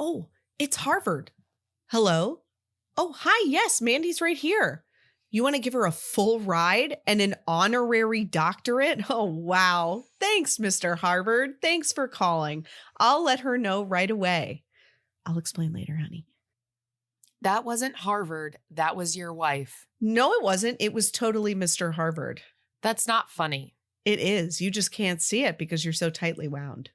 Oh, it's Harvard. Hello? Oh, hi. Yes, Mandy's right here. You want to give her a full ride and an honorary doctorate? Oh, wow. Thanks, Mr. Harvard. Thanks for calling. I'll let her know right away. I'll explain later, honey. That wasn't Harvard. That was your wife. No, it wasn't. It was totally Mr. Harvard. That's not funny. It is. You just can't see it because you're so tightly wound.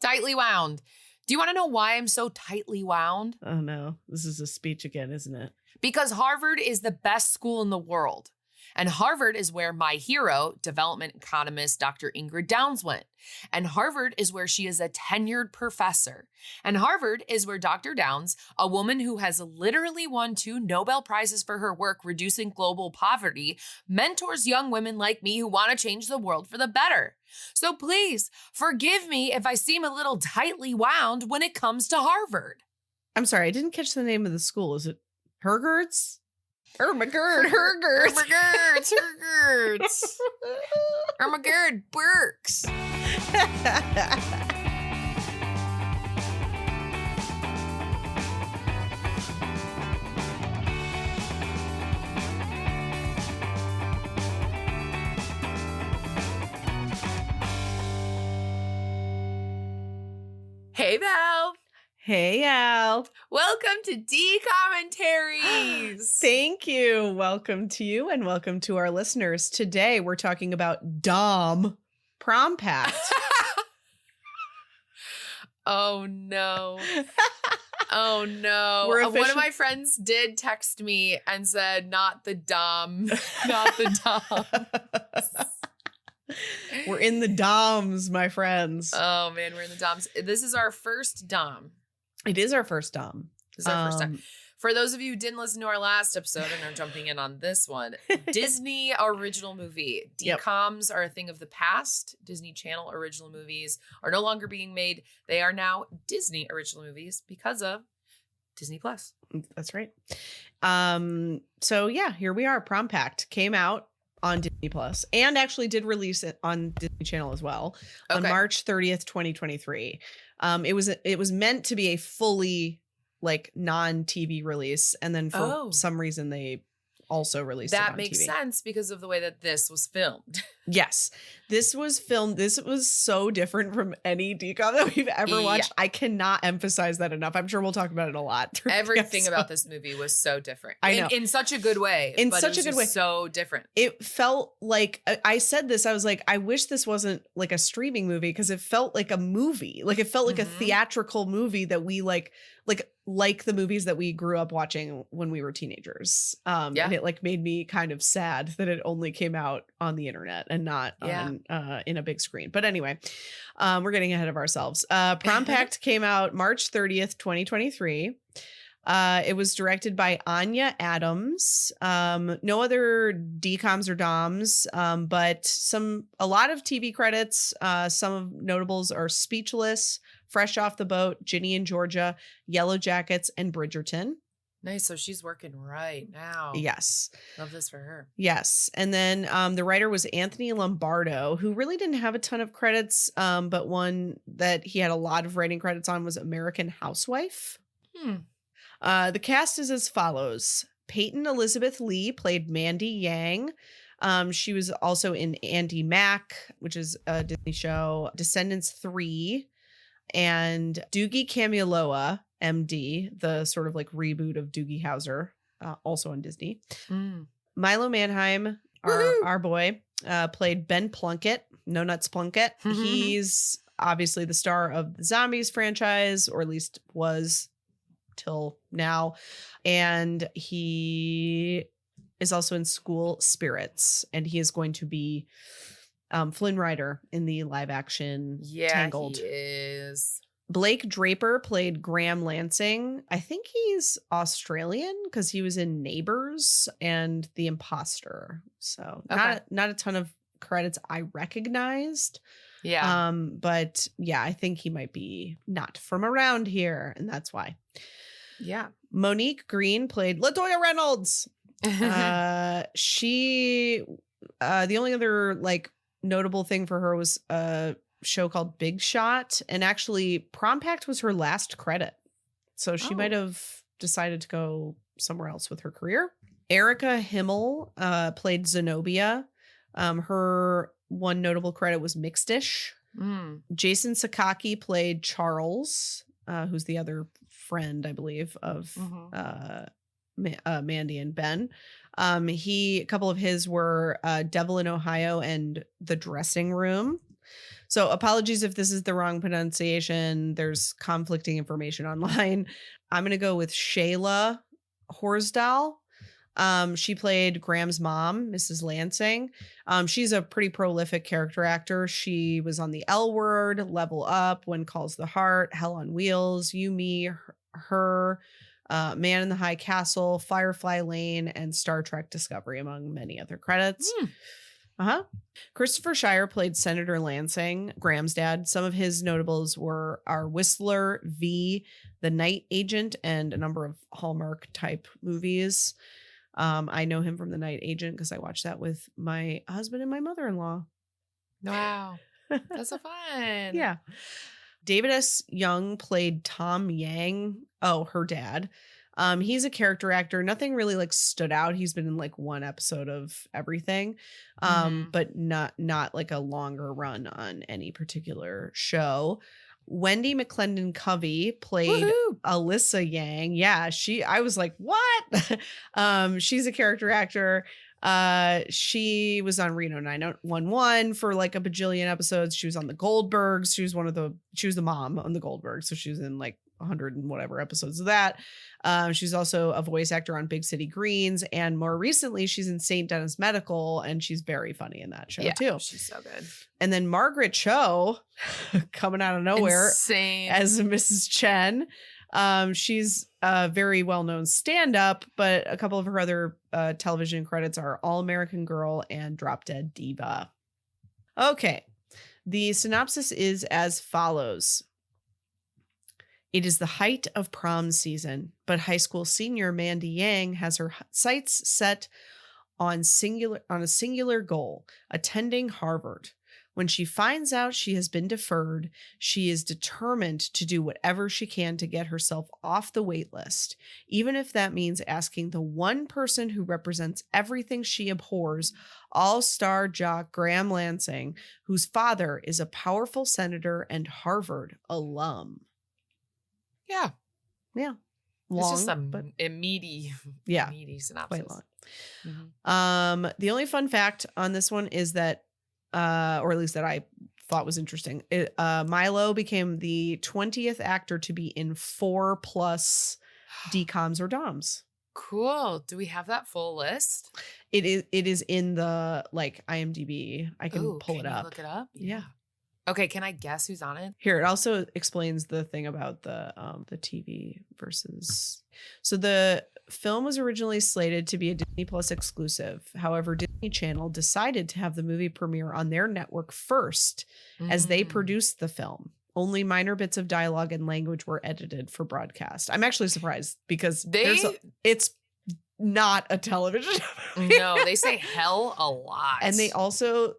Tightly wound. Do you want to know why I'm so tightly wound? Oh, no. This is a speech again, isn't it? Because Harvard is the best school in the world. And Harvard is where my hero, development economist Dr. Ingrid Downs, went. And Harvard is where she is a tenured professor. And Harvard is where Dr. Downs, a woman who has literally won 2 Nobel Prizes for her work reducing global poverty, mentors young women like me who want to change the world for the better. So please forgive me if I seem a little tightly wound when it comes to Harvard. I'm sorry, I didn't catch the name of the school. Is it Hergerts? Hergerts. Ermagerd Burks. Hey, Val. Hey, Al. Welcome to D-Commentaries. Thank you. Welcome to you and welcome to our listeners. Today, we're talking about Prom Pact. Oh, no. Oh, no. One of my friends did text me and said, not the Dom. Not the Dom. We're in the Doms, my friends. Oh, man, we're in the Doms. This is our first Dom. It is our first Dom. This is our first time. For those of you who didn't listen to our last episode and are jumping in on this one, Disney original movie. DCOMs are a thing of the past. Disney Channel original movies are no longer being made. They are now Disney original movies because of Disney Plus. That's right. So yeah, here we are. Prom Pact came out on Disney Plus and actually did release it on Disney Channel as well on March 30th, 2023. It was meant to be a fully like non-TV release, and then for some reason they also released it on TV. That makes sense because of the way that this was filmed. Yes, this was filmed. This was so different from any DCOM that we've ever watched. I cannot emphasize that enough. I'm sure we'll talk about it a lot. Everything about this movie was so different. I know. In such a good way. In such a good way. So different. It felt like, I said this, I was like, I wish this wasn't like a streaming movie because it felt like a movie. Like it felt like a theatrical movie that we like the movies that we grew up watching when we were teenagers. And it like made me kind of sad that it only came out on the internet and not on, in a big screen. But anyway, we're getting ahead of ourselves. Prom Pact came out March 30th, 2023. It was directed by Anya Adams. No other DCOMs or DOMs, but a lot of TV credits. Some of notables are Speechless, Fresh Off the Boat, Ginny and Georgia, Yellow Jackets, and Bridgerton. Nice. So she's working right now. Yes. Love this for her. Yes. And then the writer was Anthony Lombardo, who really didn't have a ton of credits, but one that he had a lot of writing credits on was American Housewife. The cast is as follows. Peyton Elizabeth Lee played Mandy Yang. She was also in Andy Mack, which is a Disney show, Descendants 3, and Doogie Kamealoha, MD, the sort of like reboot of Doogie Howser, also on Disney. Milo Manheim, our boy, played Ben Plunkett, No Nuts Plunkett. He's obviously the star of the Zombies franchise, or at least was till now. And he is also in School Spirits, and he is going to be Flynn Rider in the live action Tangled. He is. Blake Draper played Graham Lansing. I think he's Australian because he was in Neighbours and The Imposter. So not a ton of credits I recognized. Yeah. But yeah, I think he might be not from around here, and that's why. Yeah. Monique Green played LaToya Reynolds. She the only other like notable thing for her was show called Big Shot. And actually, Prom Pact was her last credit. So she might have decided to go somewhere else with her career. Erica Himmel played Zenobia. Her one notable credit was Mixed-ish. Jason Sakaki played Charles, who's the other friend, I believe, of Mandy and Ben. A couple of his were Devil in Ohio and The Dressing Room. So apologies if this is the wrong pronunciation. There's conflicting information online. I'm going to go with Shayla Horsdal. She played Graham's mom, Mrs. Lansing. She's a pretty prolific character actor. She was on The L Word, Level Up, When Calls the Heart, Hell on Wheels, You, Me, Her, Man in the High Castle, Firefly Lane, and Star Trek Discovery, among many other credits. Christopher Shire played Senator Lansing, Graham's dad. Some of his notables are Whistler, V, The Night Agent, and a number of Hallmark type movies. I know him from The Night Agent because I watched that with my husband and my mother-in-law. Wow. That's so fun. Yeah. David S. Young played Tom Yang. Oh, her dad. He's a character actor. Nothing really like stood out. He's been in like one episode of everything. But not like a longer run on any particular show. Wendy McClendon Covey played Alyssa Yang. Yeah, I was like, what? She's a character actor. She was on Reno 911 for like a bajillion episodes. She was on the Goldbergs. She was the mom on the Goldbergs. So she was in like 100 and whatever episodes of that. She's also a voice actor on Big City Greens, and more recently she's in St. Dennis Medical, and she's very funny in that show too. She's so good. And then Margaret Cho coming out of nowhere Insane. as Mrs. Chen. She's a very well-known stand-up, but a couple of her other television credits are All American Girl and Drop Dead Diva. Okay. The synopsis is as follows. It is the height of prom season, but high school senior Mandy Yang has her sights set on a singular goal, attending Harvard. When she finds out she has been deferred, she is determined to do whatever she can to get herself off the wait list, even if that means asking the one person who represents everything she abhors, all-star jock Graham Lansing, whose father is a powerful senator and Harvard alum. Yeah. Long, it's just a meaty synopsis. Quite long. The only fun fact on this one is that, or at least that I thought was interesting, Milo became the 20th actor to be in 4+ DCOMs or DOMs. Cool. Do we have that full list? It is in the like IMDb. I can pull it up. Look it up. Yeah. Okay, can I guess who's on it? Here, it also explains the thing about the TV versus. So the film was originally slated to be a Disney Plus exclusive. However, Disney Channel decided to have the movie premiere on their network first as they produced the film. Only minor bits of dialogue and language were edited for broadcast. I'm actually surprised because it's not a television movie. No, they say hell a lot. And they also,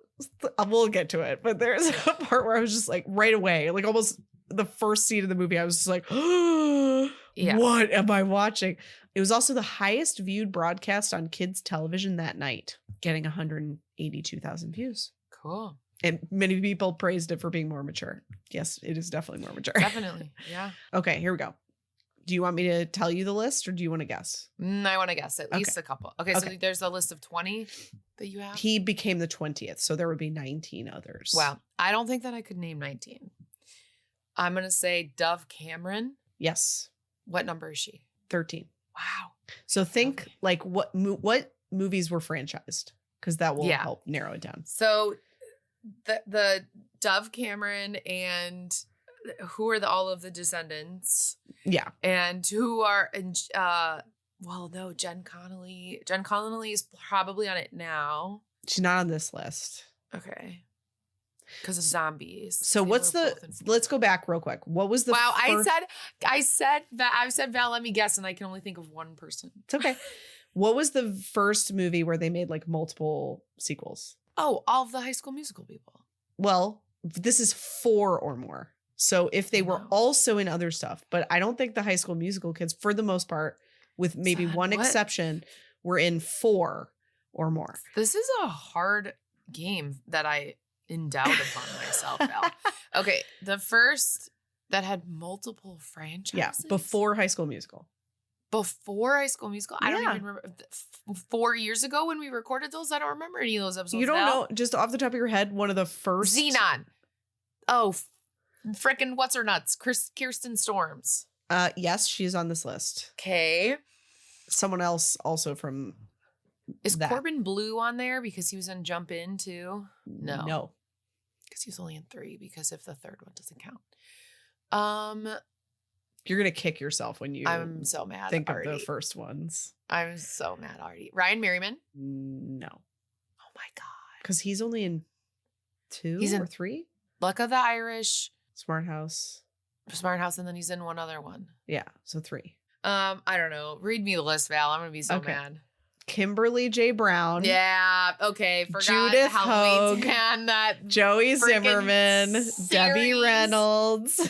we'll get to it, but there's a part where I was just like right away, like almost the first scene of the movie, I was just like, what am I watching? It was also the highest viewed broadcast on kids television that night, getting 182,000 views. Cool. And many people praised it for being more mature. Yes, it is definitely more mature. Definitely. Yeah. Okay, here we go. Do you want me to tell you the list or do you want to guess? I want to guess at least a couple. Okay, so there's a list of 20 that you have? He became the 20th, so there would be 19 others. Wow. I don't think that I could name 19. I'm going to say Dove Cameron. Yes. What number is she? 13. Wow. So think like what movies were franchised, because that will help narrow it down. So the Dove Cameron and who are all of the descendants? Yeah. And who are Jen Connolly. Jen Connolly is probably on it now. She's not on this list. Okay. Because of zombies. So let's go back real quick. What was the I said Val, let me guess, and I can only think of one person. It's okay. What was the first movie where they made like multiple sequels? Oh, all of the High School Musical people. Well, This is 4 or more. So if they were also in other stuff, but I don't think the High School Musical kids, for the most part, with maybe one exception, were in 4 or more. This is a hard game that I endowed upon myself, Val. Okay, the first that had multiple franchises? Yeah, before High School Musical. Before High School Musical? I don't even remember. 4 years ago when we recorded those, I don't remember any of those episodes. You don't know, just off the top of your head, one of the first? Xenon. Oh, frickin' what's her nuts? Kirsten Storms. Yes, she's on this list. Okay. Someone else also from Is Corbin Blue on there because he was in Jump In too? No. Because he was only in 3 because if the third one doesn't count. You're going to kick yourself when you I'm so mad think already. of the first ones. I'm so mad already. Ryan Merriman? No. Oh my God. Because he's only in 2 or 3? Luck of the Irish. Smart House, and then he's in one other one. Yeah, so 3. I don't know. Read me the list, Val. I'm going to be so mad. Kimberly J. Brown. Yeah, okay. Forgot Judith Hoag. And that Joey Zimmerman. series. Debbie Reynolds.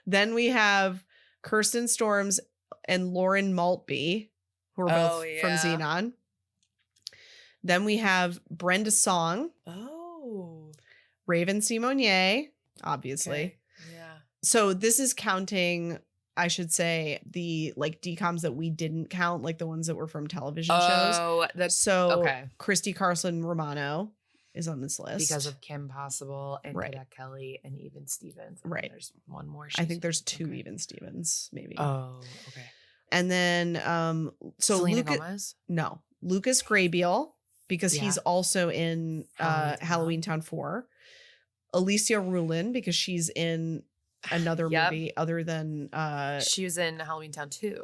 Then we have Kirsten Storms and Lauren Maltby, who are both from Xenon. Then we have Brenda Song. Oh. Raven Simonier, obviously. Okay. Yeah. So this is counting, I should say, the like DCOMs that we didn't count, like the ones that were from television shows. Oh, that's so okay. Christy Carlson Romano is on this list. Because of Kim Possible and Cadet Kelly and Even Stevens. And right. There's one more. I think there's 2 Even Stevens, maybe. Oh, okay. And then so Selena Gomez? No. Lucas Grabeel, because he's also in Halloween Town 4. Alicia Rulin, because she's in another movie other than she was in Halloween Town 2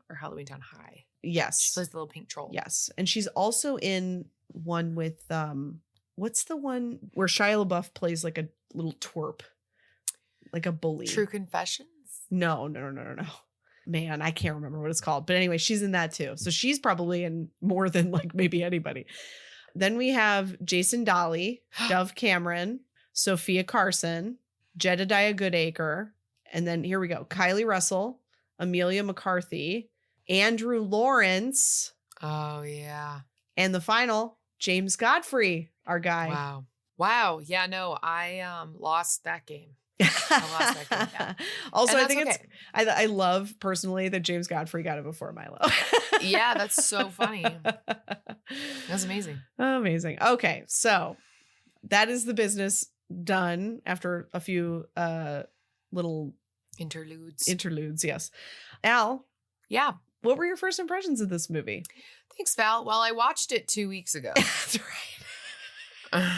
or Halloween Town High. Yes. She plays the little pink troll. Yes. And she's also in one with what's the one where Shia LaBeouf plays like a little twerp, like a bully. True Confessions? No. Man, I can't remember what it's called. But anyway, she's in that too. So she's probably in more than like maybe anybody. Then we have Jason Dolly, Dove Cameron, Sophia Carson, Jedediah Goodacre, and then here we go. Kylie Russell, Amelia McCarthy, Andrew Lawrence. Oh, yeah. And the final, James Godfrey, our guy. Wow. Yeah, no, I lost that game. I lost that game. Yeah. Also, I think it's, I love personally that James Godfrey got it before Milo. Yeah, that's so funny. That's amazing. Amazing. Okay, so that is the business done after a few little interludes. Yes. Al. Yeah. What were your first impressions of this movie? Thanks, Val. Well, I watched it 2 weeks ago. That's right.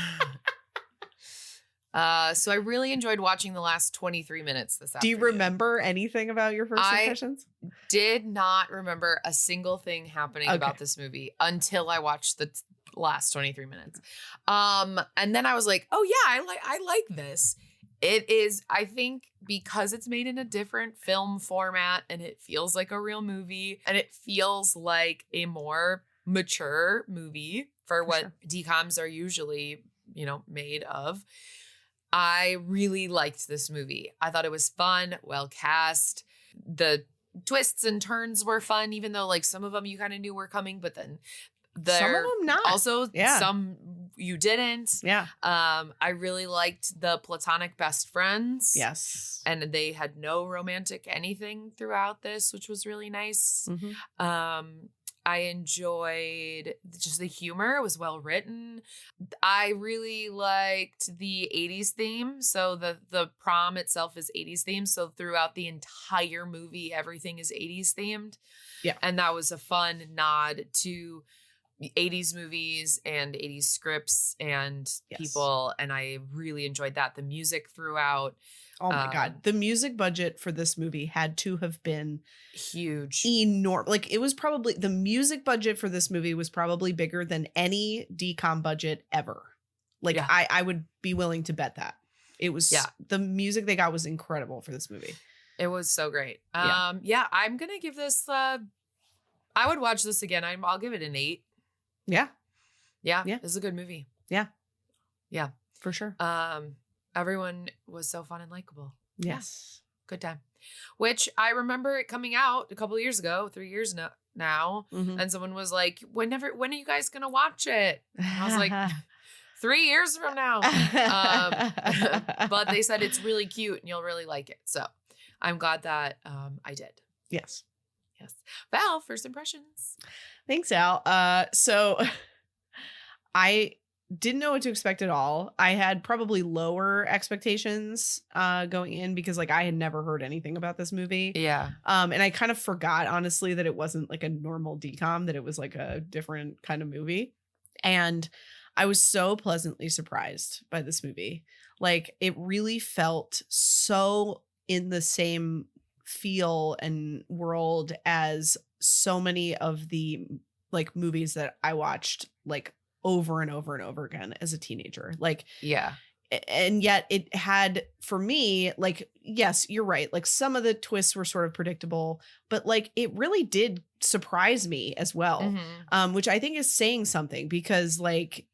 So I really enjoyed watching the last 23 minutes this afternoon. Do you remember anything about your first impressions? I did not remember a single thing happening about this movie until I watched the last 23 minutes. And then I was like, oh yeah, I like this. It is, I think, because it's made in a different film format and it feels like a real movie and it feels like a more mature movie for what DCOMs are usually, made of. I really liked this movie. I thought it was fun, well cast. The twists and turns were fun, even though like some of them you kind of knew were coming, but then some of them not. Also, some you didn't. Yeah. I really liked the platonic best friends. Yes. And they had no romantic anything throughout this, which was really nice. Mm-hmm. I enjoyed just the humor. It was well written. I really liked the 80s theme. So the prom itself is 80s themed. So throughout the entire movie, everything is 80s themed. Yeah. And that was a fun nod to 80s movies and 80s scripts and people. And I really enjoyed that. The music throughout. Oh my God. The music budget for this movie had to have been huge. Enormous. Like it was probably, the music budget for this movie was probably bigger than any DCOM budget ever. Like I would be willing to bet that. It was, the music they got was incredible for this movie. It was so great. I'm going to give this, I would watch this again. I'll give it an 8. Yeah. Yeah. It's a good movie. Yeah. Yeah. For sure. Everyone was so fun and likable. Yes. Yeah. Good time. Which I remember it coming out a couple of years ago, 3 years now. Mm-hmm. And someone was like, when are you guys going to watch it? And I was like, 3 years from now. But they said it's really cute and you'll really like it. So I'm glad that I did. Yes. Yes. Val, first impressions. Thanks, Al. So I didn't know what to expect at all. I had probably lower expectations going in because like I had never heard anything about this movie. Yeah. And I kind of forgot, honestly, that it wasn't like a normal DCOM, that it was like a different kind of movie. And I was so pleasantly surprised by this movie. Like it really felt so in the same feel and world as so many of the like movies that I watched like over and over and over again as a teenager. Like, yeah. And yet it had, for me, like, yes, you're right. Like some of the twists were sort of predictable, but like it really did surprise me as well. Which I think is saying something because like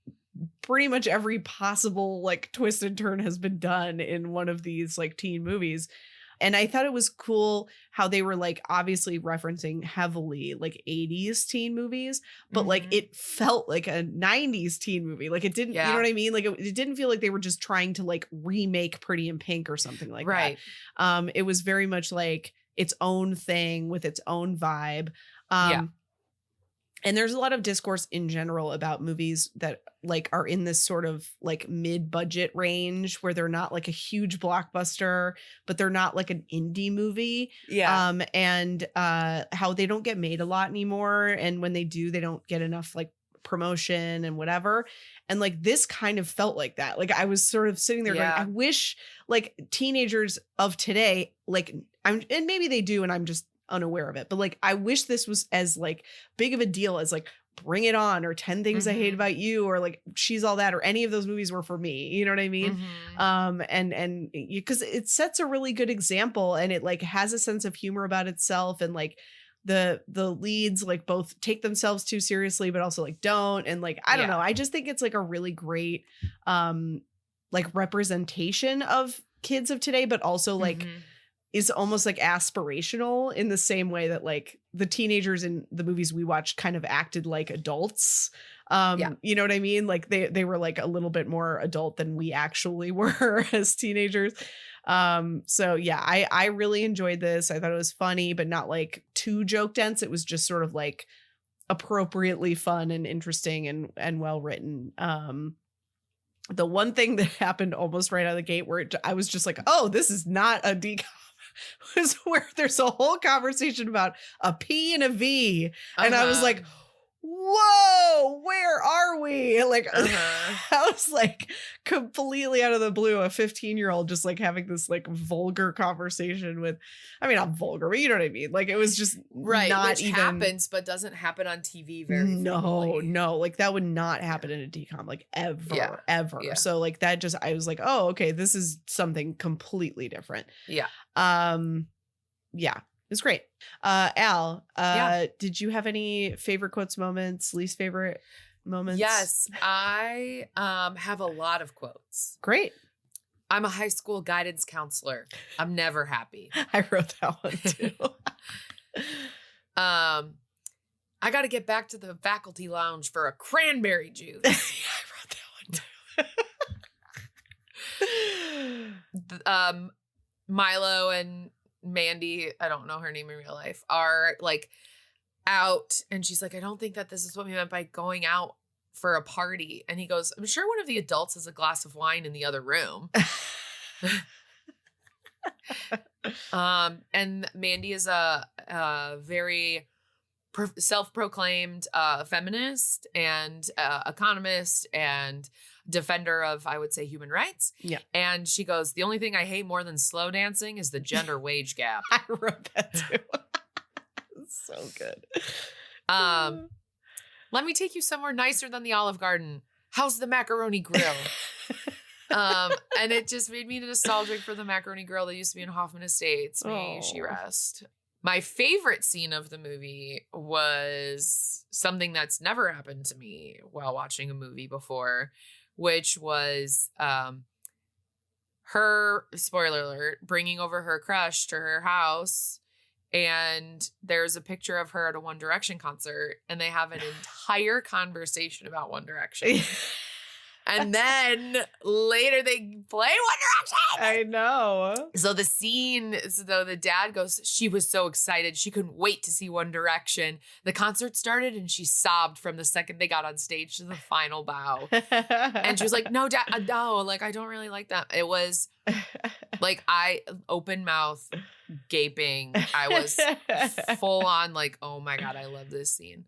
pretty much every possible like twist and turn has been done in one of these like teen movies. And I thought it was cool how they were like obviously referencing heavily like 80s teen movies, but like it felt like a 90s teen movie. Like it didn't, you know what I mean? Like it didn't feel like they were just trying to like remake Pretty in Pink or something like that. It was very much like its own thing with its own vibe. And there's a lot of discourse in general about movies that like are in this sort of like mid-budget range where they're not like a huge blockbuster, but they're not like an indie movie. And how they don't get made a lot anymore. And when they do, they don't get enough like promotion and whatever. And like this kind of felt like that. Like I was sort of sitting there going, I wish like teenagers of today, like and maybe they do, and I'm just unaware of it, but like I wish this was as like big of a deal as like Bring It On or 10 Things I Hate About You or like She's All That or any of those movies were for me, you know what I mean? And because it sets a really good example and it like has a sense of humor about itself, and like the leads like both take themselves too seriously but also like don't, and like I don't know, I just think it's like a really great like representation of kids of today, but also like is almost like aspirational in the same way that like the teenagers in the movies we watched kind of acted like adults. You know what I mean? Like they were like a little bit more adult than we actually were as teenagers. So yeah, I really enjoyed this. I thought it was funny, but not like too joke dense. It was just sort of like appropriately fun and interesting and well written. The one thing that happened almost right out of the gate where I was just like, oh, this is not a DCOM, was where there's a whole conversation about a P and a V. And I was like, whoa, where are we? Like, I was like completely out of the blue, a 15-year-old just like having this like vulgar conversation with, I mean, not vulgar, but you know what I mean? Like it was just not which even happens, but doesn't happen on TV very frequently. No, like that would not happen in a DCOM, like ever. So like that just, I was like, oh, okay, this is something completely different. It was great. Al, did you have any favorite quotes moments, least favorite moments? Yes, I have a lot of quotes. Great. I'm a high school guidance counselor. I'm never happy. I wrote that one too. I got to get back to the faculty lounge for a cranberry juice. I wrote that one too. Milo and Mandy, I don't know her name in real life, are like out, and she's like, I don't think that this is what we meant by going out for a party. And he goes, I'm sure one of the adults has a glass of wine in the other room. And Mandy is a very self-proclaimed feminist and economist and defender of, I would say, human rights. And she goes, the only thing I hate more than slow dancing is the gender wage gap. I wrote that too. So good. Let me take you somewhere nicer than the Olive Garden. How's the macaroni grill? And it just made me nostalgic for the macaroni grill that used to be in Hoffman Estates. May she rest. My favorite scene of the movie was something that's never happened to me while watching a movie before, which was her, spoiler alert, bringing over her crush to her house. And there's a picture of her at a One Direction concert, and they have an entire conversation about One Direction. And then later they play One Direction. I know. So the scene, so the dad goes, she was so excited. She couldn't wait to see One Direction. The concert started and she sobbed from the second they got on stage to the final bow. And she was like, no, dad, no, like, I don't really like that. It was like, I open mouth gaping. I was full on like, oh my God, I love this scene.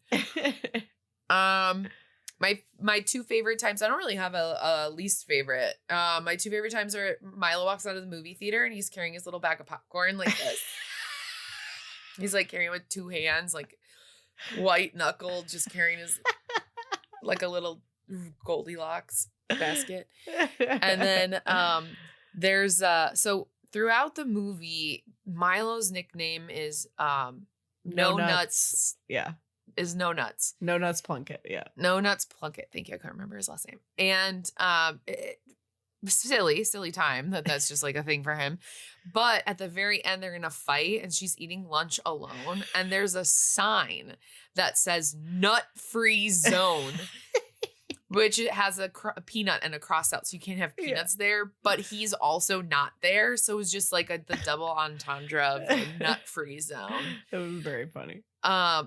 My two favorite times, I don't really have a least favorite. My two favorite times are Milo walks out of the movie theater and he's carrying his little bag of popcorn like this. He's like carrying it with two hands, like white knuckled, just carrying his like a little Goldilocks basket. And then there's so throughout the movie, Milo's nickname is No Nuts. Yeah. Is No Nuts. No Nuts Plunkett, yeah. No Nuts Plunkett. Thank you. I can't remember his last name. And silly time that's just like a thing for him. But at the very end, they're in a fight and she's eating lunch alone. And there's a sign that says nut-free zone, which it has a peanut and a cross out. So you can't have peanuts there, but he's also not there. So it was just like the double entendre of the nut-free zone. It was very funny.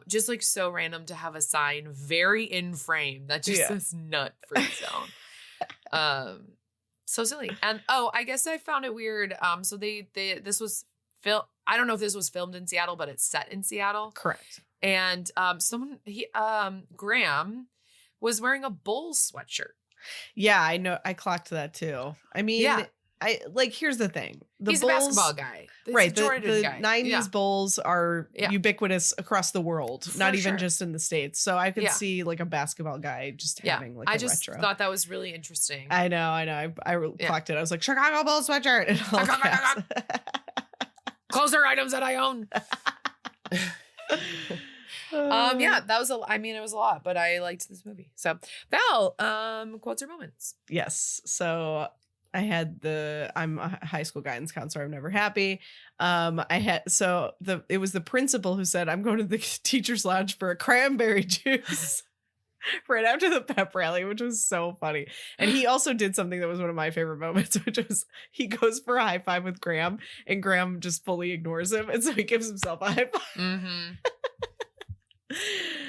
Just like so random to have a sign very in frame that just says nut-free zone. So silly. And I guess I found it weird. So this was I don't know if this was filmed in Seattle, but it's set in Seattle. Correct. And Graham was wearing a Bulls sweatshirt. Yeah, I know. I clocked that too. I mean, here's the thing. He's Bulls, a basketball guy. He's right. a Jordan the guy. 90s Bulls are ubiquitous across the world, not even just in the States. So I could see like a basketball guy just having like a retro. I just thought that was really interesting. I know. I clocked it. I was like, Chicago Bulls sweatshirt. Closer items that I own. That was it was a lot, but I liked this movie. So Val, quotes or moments. Yes. So I had I'm a high school guidance counselor. I'm never happy. It was the principal who said, I'm going to the teacher's lounge for a cranberry juice right after the pep rally, which was so funny. And he also did something that was one of my favorite moments, which was he goes for a high five with Graham and Graham just fully ignores him. And so he gives himself a high five. Mm-hmm.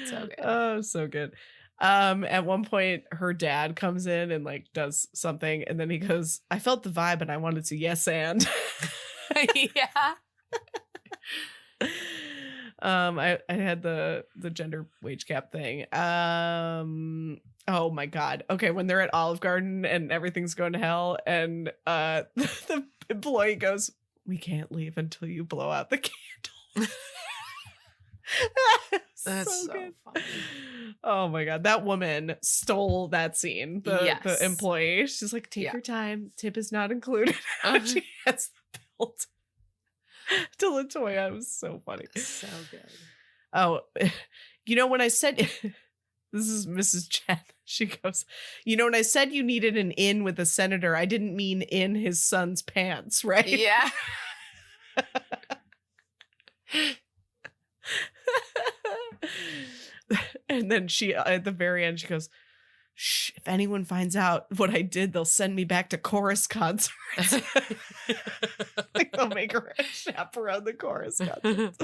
So good. Oh, so good. At one point her dad comes in and like does something and then he goes, I felt the vibe and I wanted to yes and yeah. I had the gender wage cap thing. Oh my God. Okay, when they're at Olive Garden and everything's going to hell and the employee goes, we can't leave until you blow out the candle. That's so funny. Oh my God. That woman stole that scene. The employee. She's like, take your time. Tip is not included. She has the belt to LaToya. It was so funny. So good. Oh, when I said this is Mrs. Chen, she goes, when I said you needed an in with a senator, I didn't mean in his son's pants, right? Yeah. And then she at the very end she goes, shh, if anyone finds out what I did, they'll send me back to chorus concerts. Like they'll make her chaperone the chorus concerts.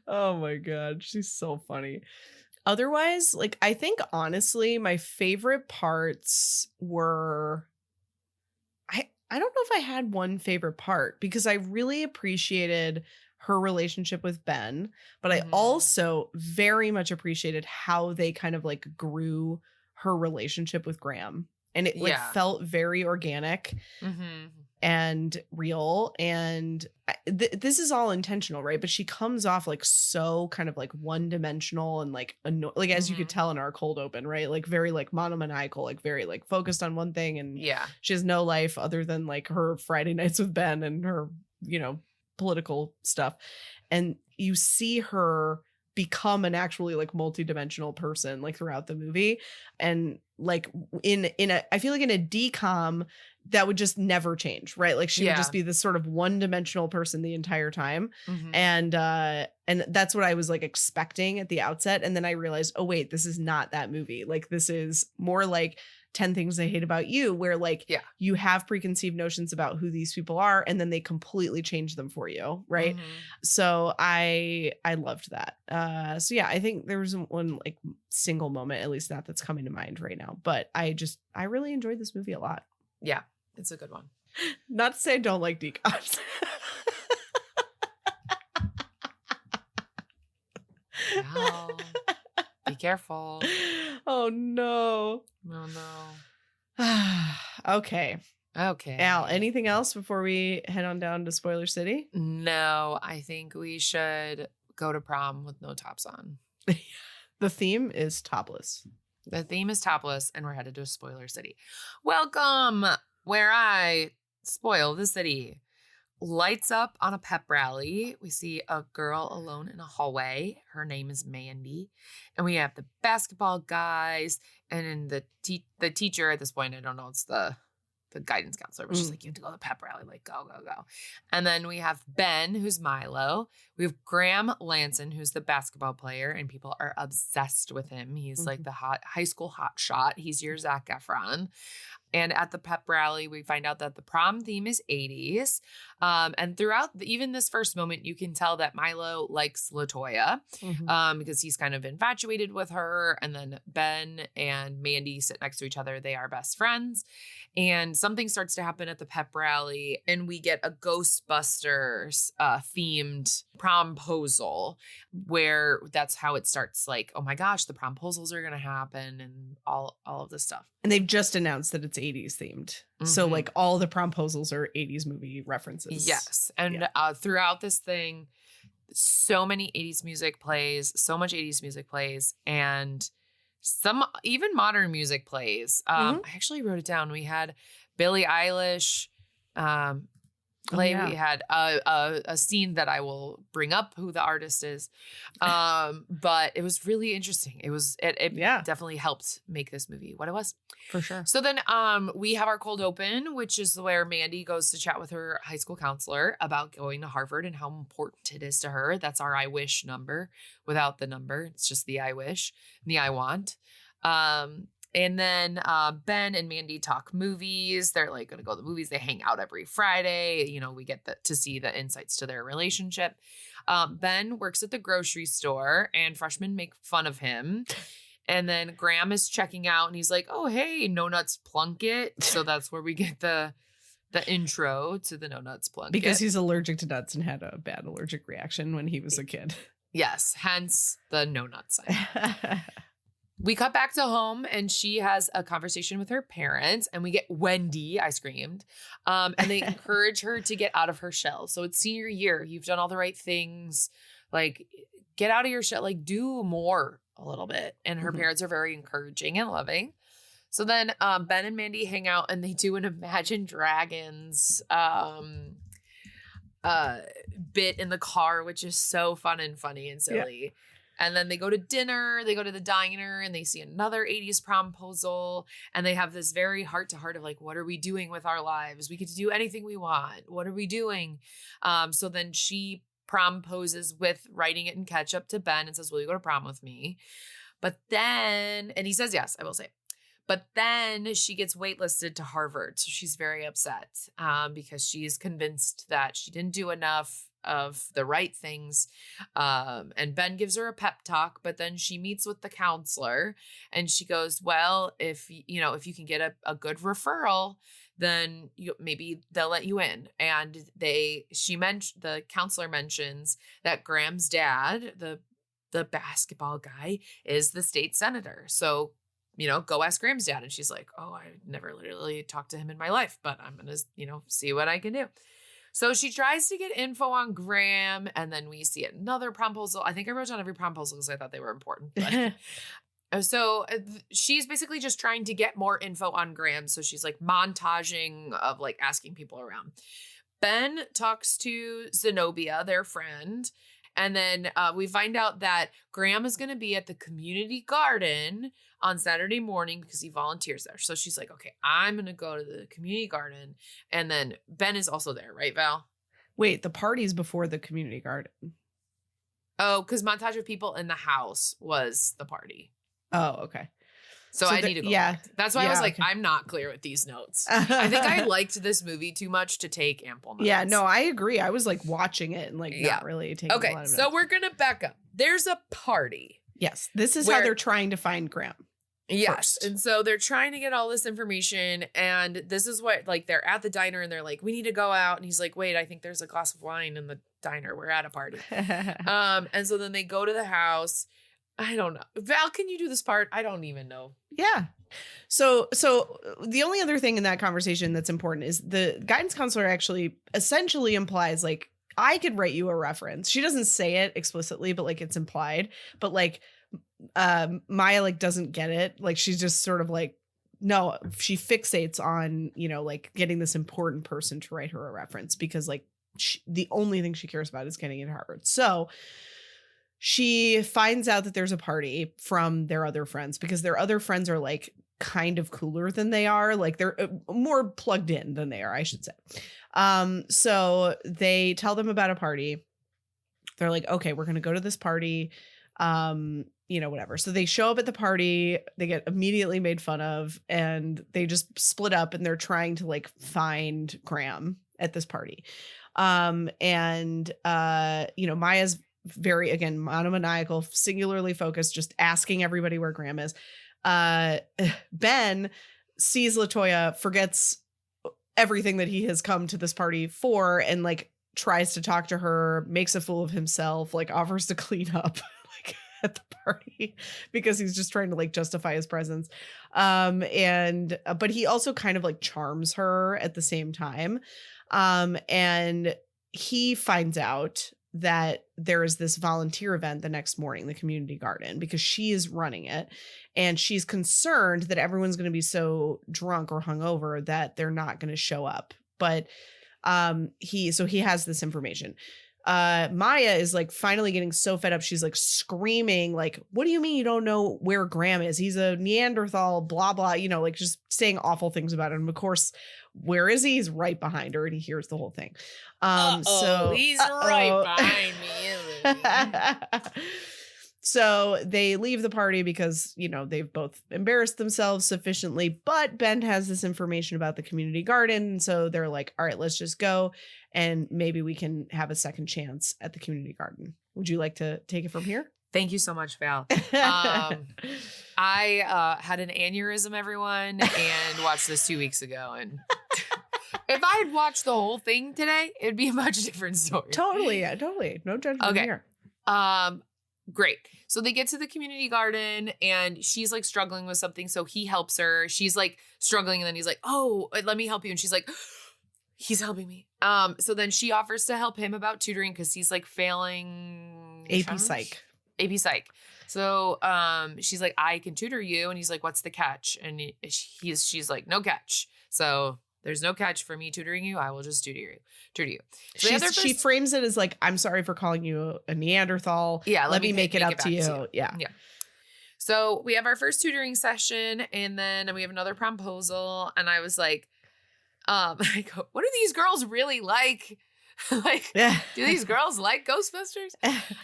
Oh my God, she's so funny. Otherwise, like I think honestly my favorite parts were I don't know if I had one favorite part because I really appreciated her relationship with Ben, but I also very much appreciated how they kind of like grew her relationship with Graham. And it like felt very organic and real. And this is all intentional, right? But she comes off like so kind of like one-dimensional and like like as you could tell in our cold open, right? Like very like monomaniacal, like very like focused on one thing. And she has no life other than like her Friday nights with Ben and her, political stuff. And you see her become an actually like multi-dimensional person like throughout the movie. And like I feel like in a DCOM that would just never change, right? Like she would just be this sort of one-dimensional person the entire time. And that's what I was like expecting at the outset. And then I realized, oh wait, this is not that movie. Like this is more like 10 Things I Hate About You, where like you have preconceived notions about who these people are and then they completely change them for you, right? So I loved that. So yeah, I think there was one like single moment, at least that's coming to mind right now, but I really enjoyed this movie a lot. Yeah, it's a good one. Not to say I don't like DCOMs. No. Be careful. Oh no. Oh no. Okay. Okay. Al, anything else before we head on down to Spoiler City? No, I think we should go to prom with no tops on. The theme is topless. The theme is topless, and we're headed to Spoiler City. Welcome, where I spoil the city. Lights up on a pep rally. We see a girl alone in a hallway. Her name is Mandy. And we have the basketball guys and then the teacher at this point. I don't know. It's the guidance counselor, but she's like, you have to go to the pep rally. Like, go, go, go. And then we have Ben, who's Milo. We have Graham Lansing, who's the basketball player, and people are obsessed with him. He's like the high school hot shot. He's your Zac Efron. And at the pep rally, we find out that the prom theme is 80s. And throughout even this first moment, you can tell that Milo likes LaToya because he's kind of infatuated with her. And then Ben and Mandy sit next to each other. They are best friends. And something starts to happen at the pep rally, and we get a Ghostbusters themed promposal, where that's how it starts. Like, oh my gosh, the promposals are going to happen and all of this stuff. And they've just announced that it's 80s themed. So like all the promposals are 80s movie references. Yes. And throughout this thing, so many 80s music plays, so much 80s music plays, and some even modern music plays. I actually wrote it down. We had Billie Eilish play. We had a scene that I will bring up who the artist is. But it was really interesting. It definitely helped make this movie what it was. For sure. So then we have our cold open, which is where Mandy goes to chat with her high school counselor about going to Harvard and how important it is to her. That's our I wish number without the number. It's just the I wish and the I want. And then Ben and Mandy talk movies. They're like going to go to the movies. They hang out every Friday. You know, we get to see the insights to their relationship. Ben works at the grocery store and freshmen make fun of him. And then Graham is checking out and he's like, oh, hey, No Nuts Plunkett. So that's where we get the intro to the No Nuts Plunkett. Because he's allergic to nuts and had a bad allergic reaction when he was a kid. Yes, hence the No Nuts sign. We cut back to home and she has a conversation with her parents and we get Wendy, I screamed, and they encourage her to get out of her shell. So it's senior year. You've done all the right things. Like, get out of your shell. Like, do more a little bit. And her parents are very encouraging and loving. So then Ben and Mandy hang out and they do an Imagine Dragons bit in the car, which is so fun and funny and silly. Yeah. And then they go to dinner, they go to the diner, and they see another 80s promposal. And they have this very heart-to-heart of like, what are we doing with our lives? We get to do anything we want. What are we doing? So then she promposes with writing it in ketchup to Ben and says, will you go to prom with me? But then, and he says, yes, I will say. But then she gets waitlisted to Harvard. So she's very upset because she's convinced that she didn't do enough of the right things. And Ben gives her a pep talk, but then she meets with the counselor and she goes, well, if you can get a good referral, then maybe they'll let you in. And the counselor mentions that Graham's dad, the basketball guy, is the state senator. So, go ask Graham's dad. And she's like, oh, I never literally talked to him in my life, but I'm going to, see what I can do. So she tries to get info on Graham, and then we see another promposal. I think I wrote down every promposal because I thought they were important. But so she's basically just trying to get more info on Graham. So she's like montaging of like asking people around. Ben talks to Zenobia, their friend, And then we find out that Graham is going to be at the community garden on Saturday morning because he volunteers there. So she's like, okay, I'm going to go to the community garden. And then Ben is also there, right, Val? Wait, the party's before the community garden. Oh, because montage of people in the house was the party. Oh, okay. So I need to go back. That's why I was like, I'm not clear with these notes. I think I liked this movie too much to take ample notes. Yeah, no, I agree. I was like watching it and like not really taking a lot of notes. Okay, so we're going to back up. There's a party. Yes, this is how they're trying to find Graham. Yes. And so they're trying to get all this information. And this is what, like, they're at the diner and they're like, we need to go out. And he's like, wait, I think there's a glass of wine in the diner. We're at a party. And so then they go to the house. I don't know. Val, can you do this part? I don't even know. Yeah. So the only other thing in that conversation that's important is the guidance counselor actually essentially implies like, I could write you a reference. She doesn't say it explicitly, but like it's implied. But like Maya like doesn't get it. Like she's just sort of like, no, she fixates on, you know, like getting this important person to write her a reference because like the only thing she cares about is getting into Harvard. So she finds out that there's a party from their other friends because their other friends are like kind of cooler than they are. Like they're more plugged in than they are, I should say. So they tell them about a party. They're like, okay, we're going to go to this party. You know, whatever. So they show up at the party, they get immediately made fun of and they just split up and they're trying to like find Graham at this party. You know, Maya's very, again, monomaniacal, singularly focused, just asking everybody where Graham is. Ben sees LaToya, forgets everything that he has come to this party for, and like tries to talk to her, makes a fool of himself, like offers to clean up like at the party because he's just trying to like justify his presence. But he also kind of like charms her at the same time. And he finds out that there is this volunteer event the next morning, the community garden, because she is running it. And she's concerned that everyone's going to be so drunk or hungover that they're not going to show up. But he has this information. Maya is like finally getting so fed up. She's like screaming, like, what do you mean you don't know where Graham is? He's a Neanderthal, blah, blah, you know, like just saying awful things about him. Of course, where is he? He's right behind her and he hears the whole thing. So he's right behind me. So they leave the party because, you know, they've both embarrassed themselves sufficiently, but Ben has this information about the community garden. So they're like, all right, let's just go and maybe we can have a second chance at the community garden. Would you like to take it from here? Thank you so much, Val. I had an aneurysm, everyone, and watched this 2 weeks ago. And if I had watched the whole thing today, it'd be a much different story. Totally. Yeah, totally. No judgment here. Great. So they get to the community garden and she's like struggling with something. So he helps her. She's like struggling. And then he's like, oh, let me help you. And she's like, he's helping me. So then she offers to help him about tutoring because he's like failing AP Psych. AP Psych. So she's like, I can tutor you. And he's like, what's the catch? And she's like, no catch. So there's no catch for me tutoring you. I will just tutor you. So she frames it as like, I'm sorry for calling you a Neanderthal. Yeah. Let me make it up to you. Yeah. So we have our first tutoring session and then we have another promposal. And I was like, I go, what do these girls really like? Like, do these girls like Ghostbusters?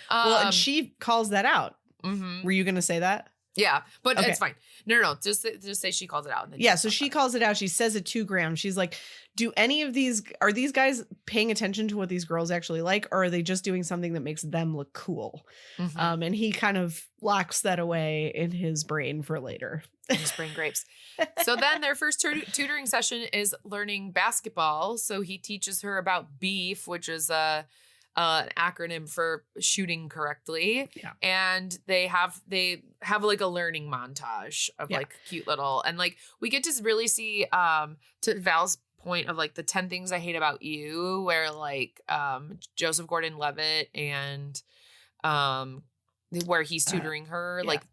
Well, and she calls that out. Mm-hmm. Were you going to say that? Yeah, but okay. It's fine. No. Just say she calls it out. And then so she calls it out. She says it to Graham. She's like, are these guys paying attention to what these girls actually like? Or are they just doing something that makes them look cool? Mm-hmm. And he kind of locks that away in his brain for later. His brain grapes. So then their first tutoring session is learning basketball. So he teaches her about BEEF, which is an acronym for shooting correctly. Yeah. And they have like a learning montage of like cute little, and like we get to really see to Val's point of like the 10 things I hate about you, where like Joseph Gordon-Levitt and where he's tutoring her, like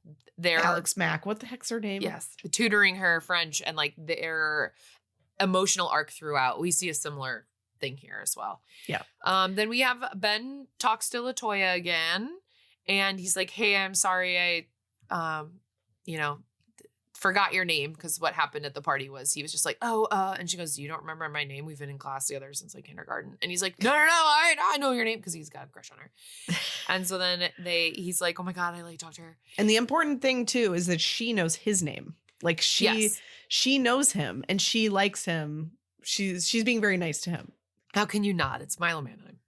they're Alex Mack. What the heck's her name? Yes. Tutoring her French and like their emotional arc throughout. We see a similar thing here as well. Yeah. Then we have Ben talks to LaToya again, and he's like, hey, I'm sorry. I, forgot your name, because what happened at the party was he was just like, and she goes, you don't remember my name? We've been in class together since like kindergarten. And he's like, no, I know your name, because he's got a crush on her. And so then he's like, oh my God, I like talked to her. And the important thing too is that she knows his name. Like she knows him and she likes him. She's being very nice to him. How can you not? It's Milo Manheim.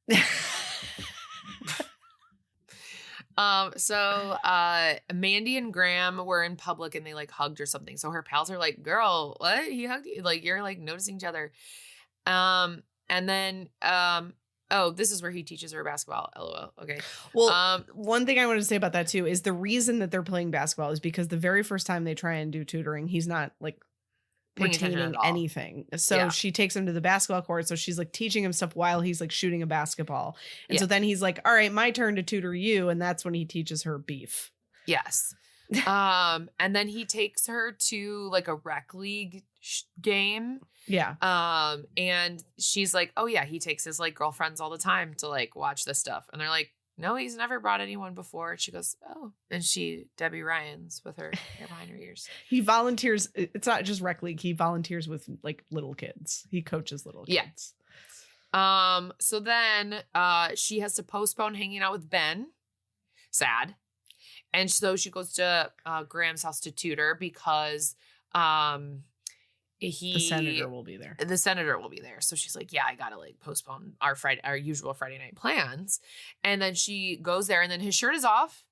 So Mandy and Graham were in public and they like hugged or something. So her pals are like, girl, what? He hugged you? Like, you're like noticing each other. And then, this is where he teaches her basketball. LOL. Okay. Well, one thing I wanted to say about that too is the reason that they're playing basketball is because the very first time they try and do tutoring, he's not like retaining anything. So she takes him to the basketball court. So she's like teaching him stuff while he's like shooting a basketball. And so then he's like, all right, my turn to tutor you. And that's when he teaches her beef. Yes. And then he takes her to like a rec league game. Yeah. And she's like, oh yeah, he takes his like girlfriends all the time to like watch this stuff. And they're like, no, he's never brought anyone before. She goes, oh. And Debbie Ryan's with her hair behind her ears. He volunteers. It's not just rec league. He volunteers with like little kids. He coaches little kids. So then she has to postpone hanging out with Ben. Sad. And so she goes to Graham's house to tutor because the senator will be there. The senator will be there. So she's like, yeah, I gotta like postpone our usual Friday night plans. And then she goes there and then his shirt is off.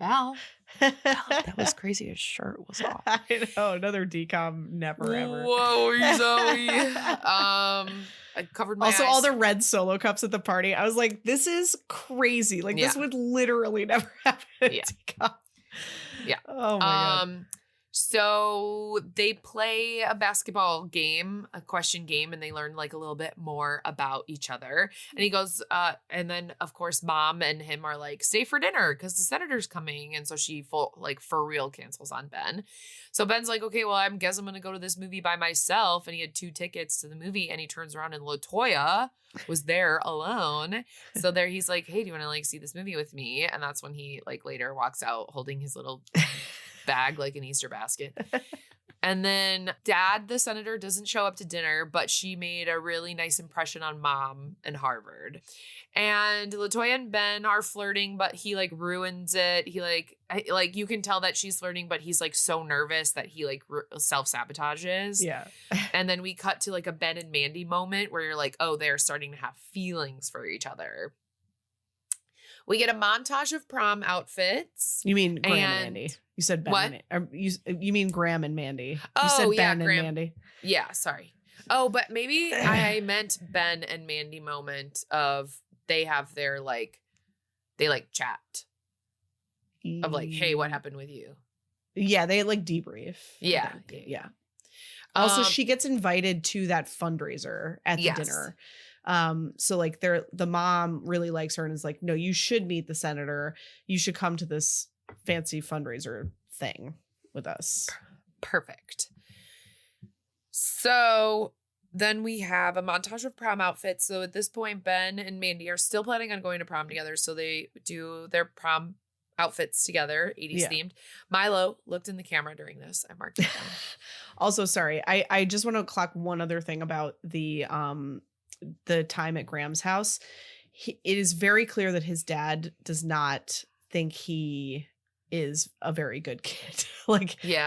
Val, that was crazy. His shirt was off. I know, another DCOM never ever. Whoa, Zoe. I covered my eyes. All the red Solo cups at the party. I was like, this is crazy. Like this would literally never happen at DCOM. Yeah. Oh my God. So they play a basketball game, a question game, and they learn like a little bit more about each other. And he goes, and then of course, Mom and him are like, stay for dinner because the senator's coming. And so she for real cancels on Ben. So Ben's like, okay, well, I guess I'm going to go to this movie by myself. And he had 2 tickets to the movie and he turns around and LaToya was there alone. So there he's like, hey, do you want to like see this movie with me? And that's when he like later walks out holding his little bag like an Easter basket. And then Dad, the senator, doesn't show up to dinner, but she made a really nice impression on Mom and Harvard. And LaToya and Ben are flirting, but he like ruins it. He like you can tell that she's flirting, but he's like so nervous that he like self-sabotages. Yeah. And then we cut to like a Ben and Mandy moment where you're like, oh, they're starting to have feelings for each other. We get a montage of prom outfits. You mean Graham and Mandy? You said Ben. What? You mean Graham and Mandy? Oh, you said Ben Graham and Mandy. Yeah, sorry. Oh, but maybe I meant Ben and Mandy moment of they have their they chat of like, hey, what happened with you? Yeah, they like debrief. Yeah. Also, she gets invited to that fundraiser at the dinner. So like the mom really likes her and is like, no, you should meet the senator. You should come to this fancy fundraiser thing with us. Perfect. So then we have a montage of prom outfits. So at this point, Ben and Mandy are still planning on going to prom together. So they do their prom outfits together, 80s themed. Milo looked in the camera during this. I marked it down. Also, sorry, I just want to clock one other thing about the time at Graham's house. It is very clear that his dad does not think he is a very good kid.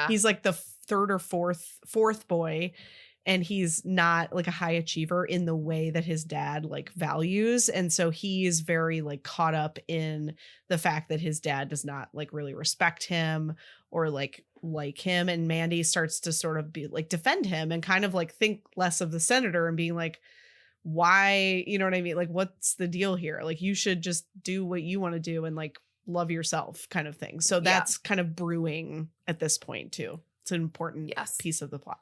He's like the third or fourth boy, and he's not like a high achiever in the way that his dad like values. And so he is very like caught up in the fact that his dad does not like really respect him or like him. And Mandy starts to sort of be like defend him and kind of like think less of the senator and being like, why, you know what I mean? Like, what's the deal here? Like, you should just do what you want to do and like love yourself kind of thing. So that's kind of brewing at this point too. It's an important piece of the plot.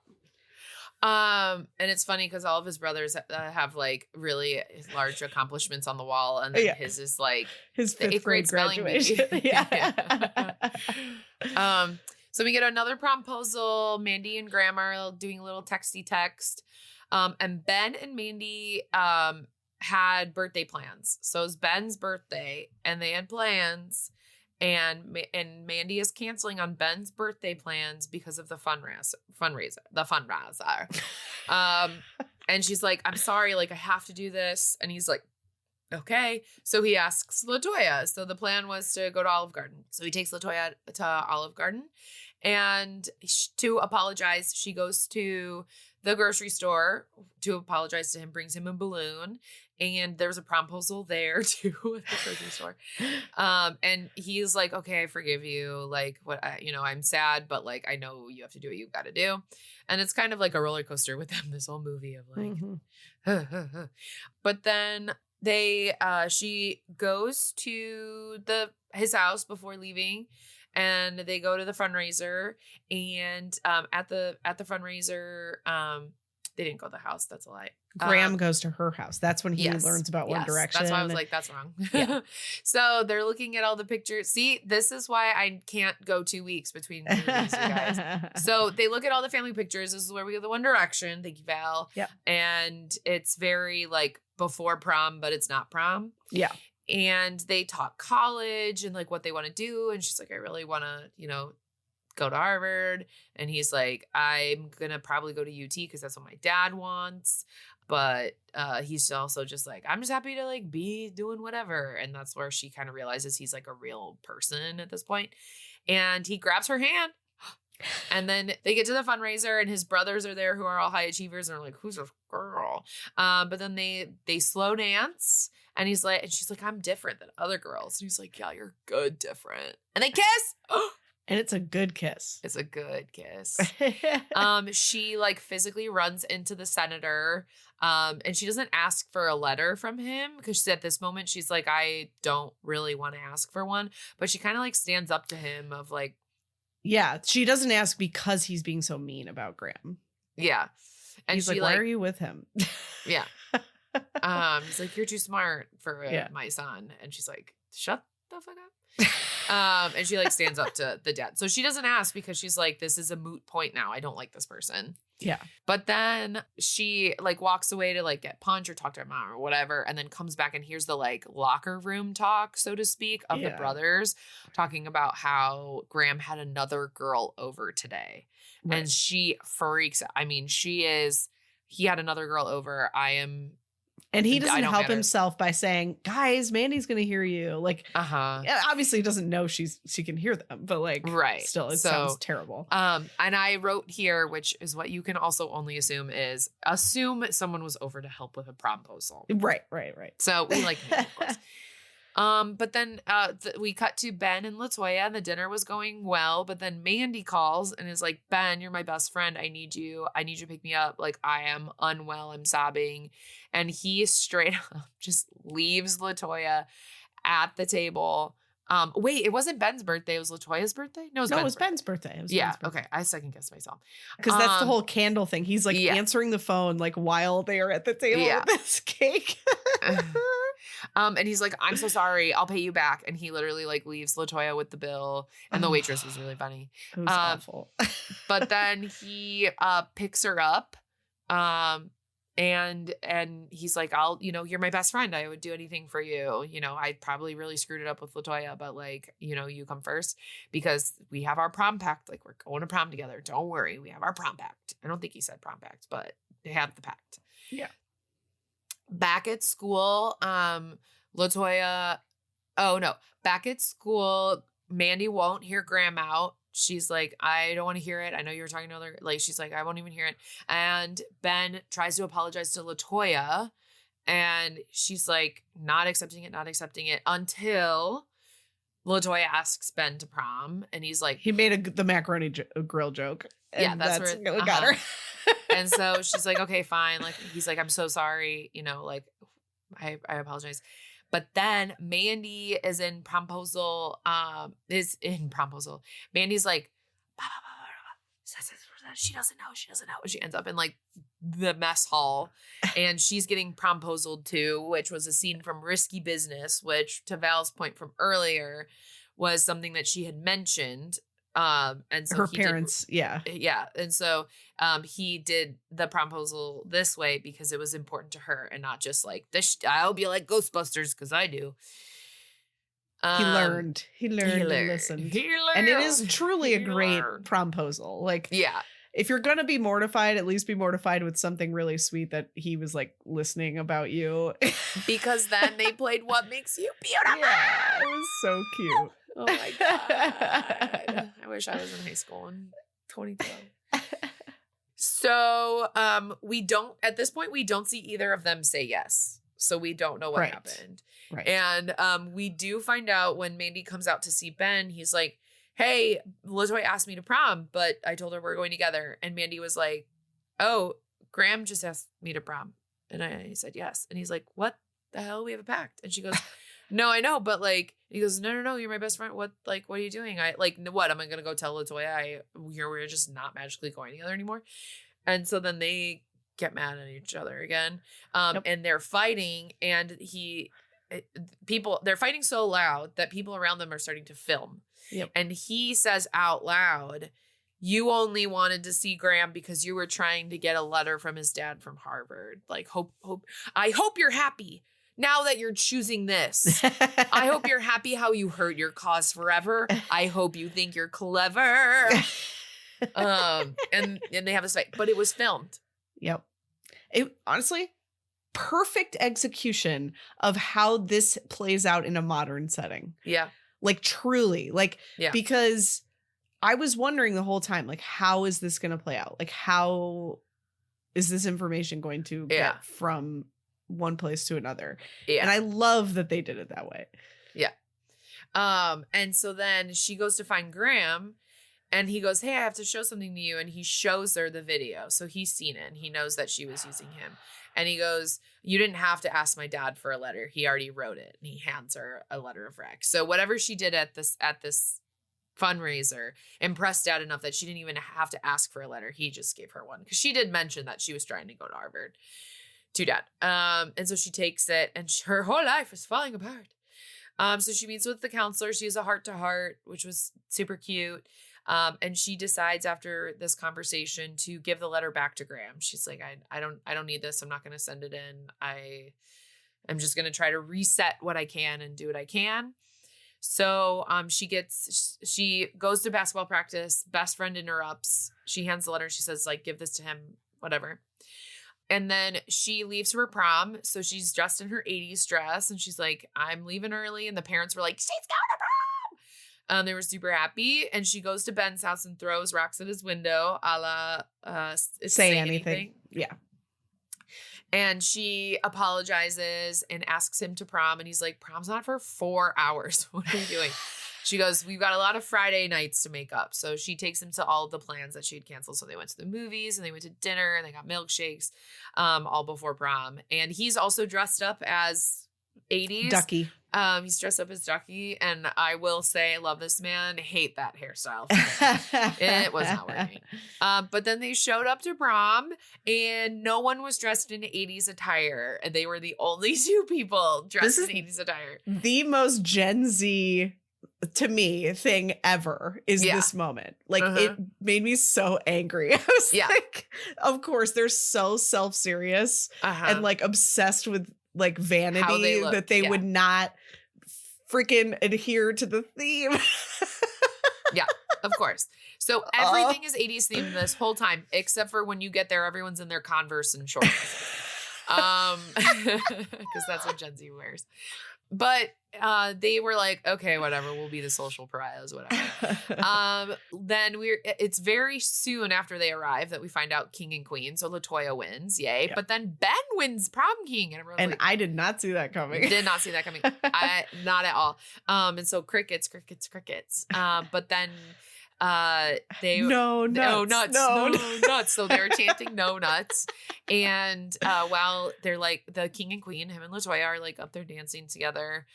And it's funny because all of his brothers have like really large accomplishments on the wall, and then his is like his 5th grade graduation. So we get another promposal. Mandy and Graham are doing a little texty text. And Ben and Mandy had birthday plans. So it was Ben's birthday and they had plans, and Mandy is canceling on Ben's birthday plans because of the fundraiser. And she's like, I'm sorry, like I have to do this. And he's like, okay. So he asks LaToya. So the plan was to go to Olive Garden. So he takes LaToya to Olive Garden, and to apologize, she goes to the grocery store to apologize to him, brings him a balloon, and there's a promposal there too at the grocery store. And he's like, okay, I forgive you. Like I'm sad, but like, I know you have to do what you've got to do. And it's kind of like a roller coaster with them, this whole movie of like, but then she goes to his house before leaving, and they go to the fundraiser, and at the fundraiser, they didn't go to the house. That's a lie. Graham goes to her house. That's when he learns about One Direction. That's why I was like, that's wrong. Yeah. So they're looking at all the pictures. See, this is why I can't go 2 weeks between movies, you guys. So they look at all the family pictures. This is where we get the One Direction. Thank you, Val. Yeah. And it's very like before prom, but it's not prom. Yeah. And they talk college and like what they want to do. And she's like, I really want to, go to Harvard. And he's like, I'm going to probably go to UT because that's what my dad wants. But he's also just like, I'm just happy to like be doing whatever. And that's where she kind of realizes he's like a real person at this point. And he grabs her hand. And then they get to the fundraiser, and his brothers are there who are all high achievers, and are like, who's this girl? But then they slow dance, and she's like, I'm different than other girls. And he's like, yeah, you're good different. And they kiss. And it's a good kiss. It's a good kiss. She like physically runs into the senator, and she doesn't ask for a letter from him because at this moment she's like, I don't really want to ask for one, but she kind of like stands up to him of like, yeah, she doesn't ask because he's being so mean about Graham. Yeah. And he's like, why are you with him? Yeah. He's like, you're too smart for my son. And she's like, shut the fuck up. And she like stands up to the dad. So she doesn't ask because she's like, this is a moot point now. I don't like this person. Yeah. But then she like walks away to like get punch or talk to her mom or whatever. And then comes back and hears the like locker room talk, so to speak, of the brothers talking about how Graham had another girl over today. Right. And she freaks out. I mean, he had another girl over. And he doesn't help himself by saying, guys, Mandy's going to hear you. Like, obviously he doesn't know she can hear them, but like, still, it sounds terrible. And I wrote here, which is what you can also only assume someone was over to help with a promposal. Right. So we like him, of course. But then we cut to Ben and LaToya, and the dinner was going well. But then Mandy calls and is like, Ben, you're my best friend. I need you to pick me up. Like, I am unwell. I'm sobbing. And he straight up just leaves LaToya at the table. Wait, it wasn't Ben's birthday. It was LaToya's birthday? No, it was Ben's birthday. Okay. I second guessed myself. Because that's the whole candle thing. He's like answering the phone like while they are at the table with this cake. And he's like, I'm so sorry. I'll pay you back. And he literally like leaves LaToya with the bill. And the waitress was really funny. It was awful. But then he picks her up. And he's like, you're my best friend. I would do anything for you. I probably really screwed it up with LaToya, but like, you come first because we have our prom pact. Like, we're going to prom together. Don't worry. We have our prom pact. I don't think he said prom pact, but they have the pact. Yeah. Back at school, back at school, Mandy won't hear Graham out. She's like, I don't want to hear it. I know you were talking to other, like, she's like, I won't even hear it. And Ben tries to apologize to LaToya, and she's like, not accepting it until LaToya asks Ben to prom. And he's like, he made the macaroni grill joke. Yeah, that's where it got her. And so she's like, okay, fine. Like, he's like, I'm so sorry. Like, I apologize. But then Mandy is in promposal. Mandy's like, she doesn't know. She ends up in like the mess hall, and she's getting promposaled to, which was a scene from Risky Business, which, to Val's point from earlier, was something that she had mentioned And so her parents, yeah. And so he did the promposal this way because it was important to her and not just like this. I hope you like Ghostbusters because I do. He learned and listened. And it is truly a great promposal. Like, yeah. If you're going to be mortified, at least be mortified with something really sweet that he was like listening about you. Because then they played What Makes You Beautiful. Yeah, it was so cute. Oh my God. I wish I was in high school in 2012. So at this point, we don't see either of them say yes. So we don't know what happened. Right. And we do find out when Mandy comes out to see Ben, he's like, hey, LaToya asked me to prom, but I told her we're going together. And Mandy was like, oh, Graham just asked me to prom. And I said yes. And he's like, what the hell? We have a pact. And she goes, no, I know. But like, he goes, no, you're my best friend. What are you doing? Am I going to go tell LaToya we're just not magically going together anymore? And so then they get mad at each other again. And they're fighting, and they're fighting so loud that people around them are starting to film. Yep. And he says out loud, you only wanted to see Graham because you were trying to get a letter from his dad from Harvard. Like, I hope you're happy now that you're choosing this. I hope you're happy how you hurt your cause forever. I hope you think you're clever. And they have this fight, but it was filmed. Yep. It honestly, perfect execution of how this plays out in a modern setting. Yeah. Like truly, like, because I was wondering the whole time, like, how is this going to play out? Like, how is this information going to get from one place to another? Yeah. And I love that they did it that way. Yeah. And so then she goes to find Graham, and he goes, hey, I have to show something to you. And he shows her the video. So he's seen it, and he knows that she was using him. And he goes, you didn't have to ask my dad for a letter. He already wrote it. And he hands her a letter of rec. So whatever she did at this fundraiser impressed Dad enough that she didn't even have to ask for a letter. He just gave her one, because she did mention that she was trying to go to Harvard to Dad. And so she takes it, and her whole life is falling apart. So she meets with the counselor. She has a heart-to-heart, which was super cute. And she decides after this conversation to give the letter back to Graham. She's like, I don't need this. I'm not going to send it in. I'm just going to try to reset what I can and do what I can. So, she goes to basketball practice. Best friend interrupts. She hands the letter. She says, like, give this to him, whatever. And then she leaves for prom. So she's dressed in her 80s dress, and she's like, I'm leaving early. And the parents were like, she's going to prom. They were super happy, and she goes to Ben's house and throws rocks at his window, a la say anything. Yeah. And she apologizes and asks him to prom, and he's like, prom's not for 4 hours. What are you doing? She goes, we've got a lot of Friday nights to make up. So she takes him to all of the plans that she had canceled. So they went to the movies, and they went to dinner, and they got milkshakes, all before prom. And he's also dressed up as 80s. Ducky. He's dressed up as Ducky, and I will say I love this man. Hate that hairstyle. It was not working. But then they showed up to prom, and no one was dressed in 80s attire, and they were the only two people dressed in 80s attire. The most Gen Z, to me, thing ever is this moment. Like, it made me so angry. I was like, of course, they're so self-serious and like obsessed with like vanity that they would not freaking adhere to the theme. Yeah, of course. So everything is 80s themed this whole time, except for when you get there, everyone's in their Converse and shorts. Because that's what Gen Z wears. But they were like, okay, whatever, we'll be the social pariahs, whatever. Then it's very soon after they arrive that we find out King and Queen. So LaToya wins, yay. Yeah. But then Ben wins prom king. And like, I did not see that coming. Did not see that coming. Not at all. And so crickets. But then no nuts. So they were chanting no nuts. And while they're like, the King and Queen, him and LaToya are like up there dancing together,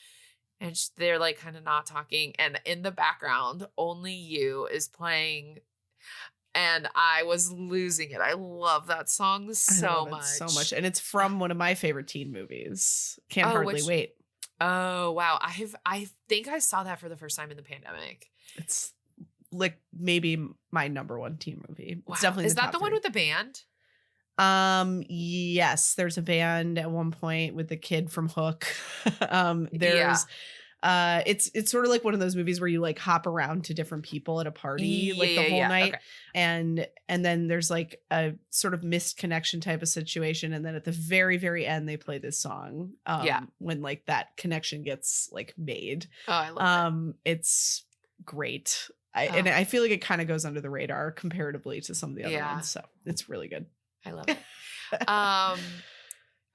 and they're like kind of not talking, and in the background Only You is playing, and I was losing it. I love that song so much, and it's from one of my favorite teen movies, Can't Hardly Wait. Oh wow, I think I saw that for the first time in the pandemic. It's like maybe my number one teen movie. Wow. It's definitely Is the that top the one three. with the band? Yes, there's a band at one point with the kid from Hook. It's sort of like one of those movies where you like hop around to different people at a party like the whole night. Okay. And then there's like a sort of missed connection type of situation, and then at the very, very end they play this song when like that connection gets like made. Oh, I love it. It's great. And I feel like it kind of goes under the radar comparatively to some of the other ones, so it's really good. I love it.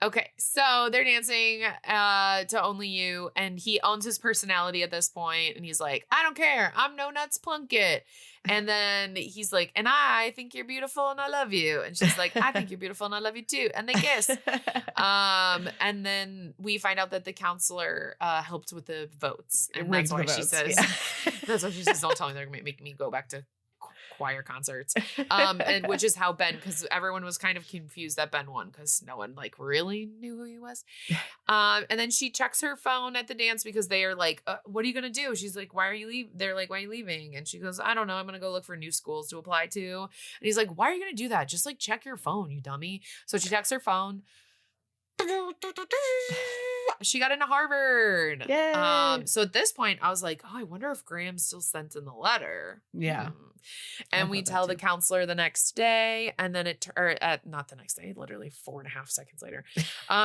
Okay, so they're dancing to Only You, and he owns his personality at this point, and he's like, I don't care, I'm no nuts Plunkett. And then he's like, and I think you're beautiful and I love you. And she's like, I think you're beautiful and I love you too. And they kiss. And then we find out that the counselor helped with the votes. And that's why she says, that's why she says, don't tell me they're going to make me go back to choir concerts. And which is how Ben, because everyone was kind of confused that Ben won because no one like really knew who he was. And then she checks her phone at the dance because they are like, what are you gonna do? She's like, why are you leaving? They're like, why are you leaving? And she goes, I don't know, I'm gonna go look for new schools to apply to. And he's like, why are you gonna do that? Just like check your phone, you dummy. So she checks her phone. She got into Harvard. Yay. So at this point I was like, oh, I wonder if Graham still sent in the letter. Yeah. And we tell the counselor the next day, and then not the next day, literally 4.5 seconds later,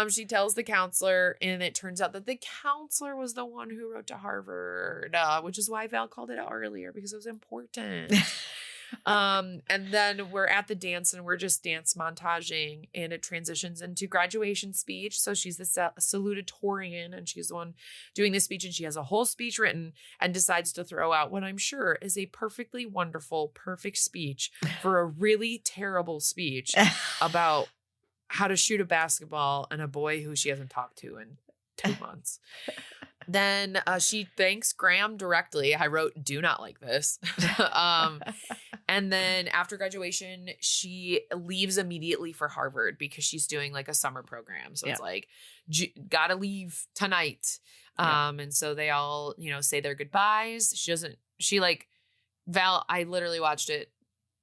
she tells the counselor, and it turns out that the counselor was the one who wrote to Harvard, which is why Val called it out earlier, because it was important. And then we're at the dance and we're just dance montaging, and it transitions into graduation speech. So she's the salutatorian, and she's the one doing the speech, and she has a whole speech written and decides to throw out what I'm sure is a perfectly wonderful, perfect speech for a really terrible speech about how to shoot a basketball and a boy who she hasn't talked to in 2 months. Then she thanks Graham directly. I wrote, do not like this. And then after graduation, she leaves immediately for Harvard because she's doing like a summer program. So it's like, gotta leave tonight. And so they all, say their goodbyes. Val, I literally watched it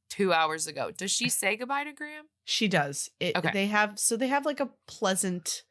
2 hours ago. Does she say goodbye to Graham? She does. Okay. They have like a pleasant...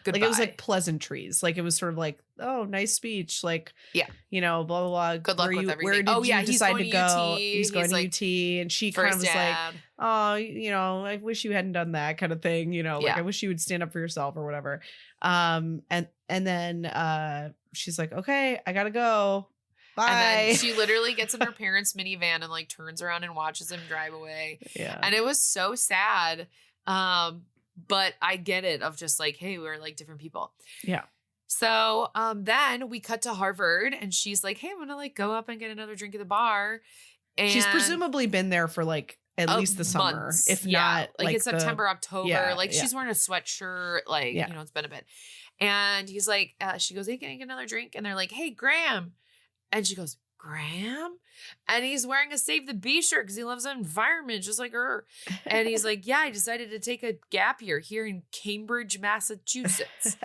Goodbye. Like it was like pleasantries. Like it was sort of like, oh, nice speech. Like, blah, blah, blah. Good luck with everything. Where did you decide to go? He's going to UT. And she kind of was like, oh, I wish you hadn't done that kind of thing. Like I wish you would stand up for yourself or whatever. And then she's like, okay, I got to go. Bye. And then she literally gets in her parents' minivan and like turns around and watches him drive away. Yeah. And it was so sad. But I get it of just like, hey, we're like different people. Yeah. So then we cut to Harvard, and she's like, hey, I'm going to like go up and get another drink at the bar. And she's presumably been there for like at least the summer, months. If not like it's September, October. She's wearing a sweatshirt. Like, it's been a bit. And he's like, she goes, hey, can I get another drink? And they're like, hey, Graham. And she goes, Graham? And he's wearing a Save the Bee shirt because he loves the environment just like her. And he's like, yeah, I decided to take a gap year here in Cambridge, Massachusetts.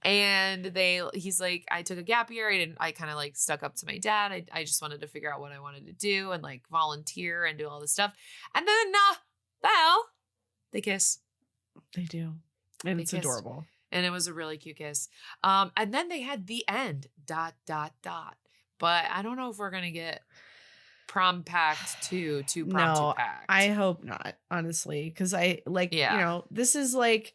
And he's like, I took a gap year. I kind of like stuck up to my dad. I just wanted to figure out what I wanted to do and like volunteer and do all this stuff. And then Val, they kiss. They do. And it's adorable. And it was a really cute kiss. And then they had the end, ... But I don't know if we're going to get Prom Pact 2 to Prom Pact. I hope not, honestly. Because I like, this is like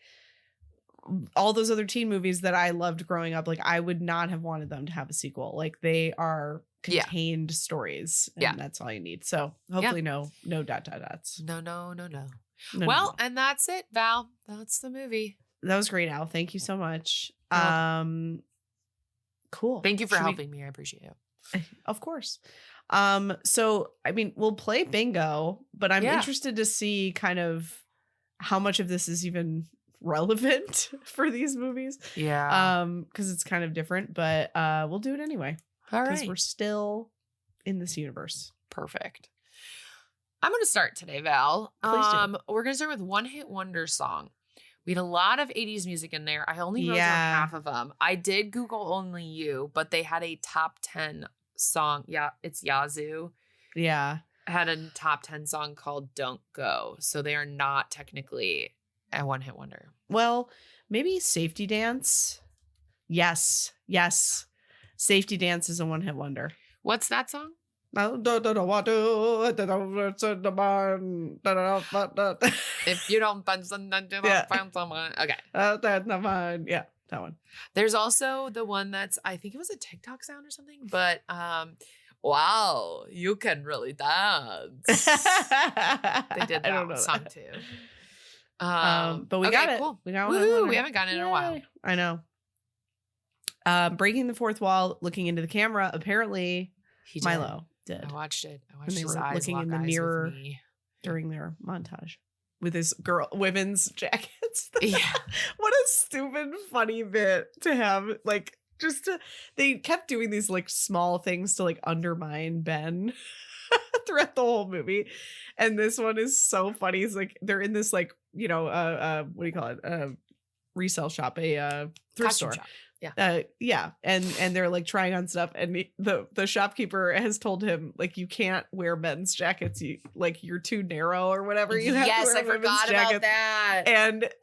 all those other teen movies that I loved growing up. Like I would not have wanted them to have a sequel. Like they are contained stories. And that's all you need. So hopefully no ... No. Well, and that's it, Val. That's the movie. That was great, Al. Thank you so much. Cool. Thank you for helping me. I appreciate it. Of course. So, I mean, we'll play bingo, but I'm interested to see kind of how much of this is even relevant for these movies. Yeah. Because it's kind of different, but we'll do it anyway. All right. Because we're still in this universe. Perfect. I'm going to start today, Val. Please do. We're going to start with One Hit Wonder song. We had a lot of 80s music in there. I only wrote down half of them. I did Google Only You, but they had a top 10 song. Yeah, it's Yazoo. Yeah. had a top 10 song called Don't Go. So they are not technically a one-hit wonder. Well, maybe Safety Dance. Yes. Safety Dance is a one-hit wonder. What's that song? If you don't find someone, find someone. Okay. Yeah, that one. There's also the one that's, I think it was a TikTok sound or something, but wow, you can really dance. They did that song too. But we got it. Cool. We got one. We haven't gotten it in a while. I know. Breaking the fourth wall, looking into the camera. Apparently, Milo did. I watched it. I watched his eyes looking in the mirror during their montage with his women's jackets. Yeah. What a stupid, funny bit to have. Like, they kept doing these like small things to like undermine Ben throughout the whole movie. And this one is so funny. It's like they're in this like, what do you call it? Resale shop, a thrift store. Shop. Yeah. And they're like trying on stuff, and the shopkeeper has told him like, you can't wear men's jackets, you're too narrow or whatever. You have to wear I forgot jackets. about that.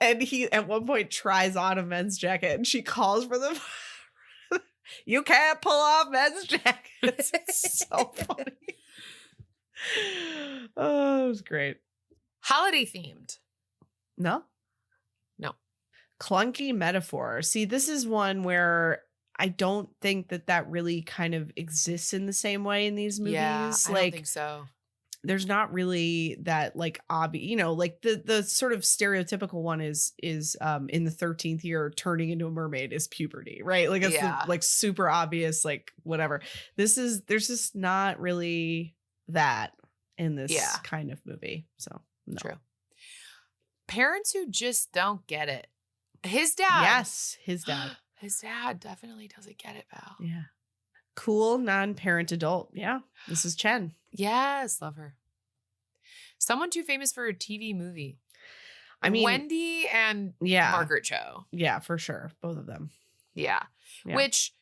And he at one point tries on a men's jacket, and she calls for them. You can't pull off men's jackets. It's so funny. Oh, it was great. Holiday themed. No. Clunky metaphor. See, this is one where I don't think that really kind of exists in the same way in these movies. Yeah, I don't think so. There's not really that like like the sort of stereotypical one is in the 13th year turning into a mermaid is puberty, right? Like it's like super obvious, like whatever. There's just not really that in this kind of movie. So no. True. Parents who just don't get it. His dad. Yes, his dad. His dad definitely doesn't get it, Val. Yeah. Cool, non-parent adult. Yeah, this is Chen. Yes, love her. Someone too famous for a TV movie. I mean, Wendy and Margaret Cho. Yeah, for sure. Both of them. Yeah. Which,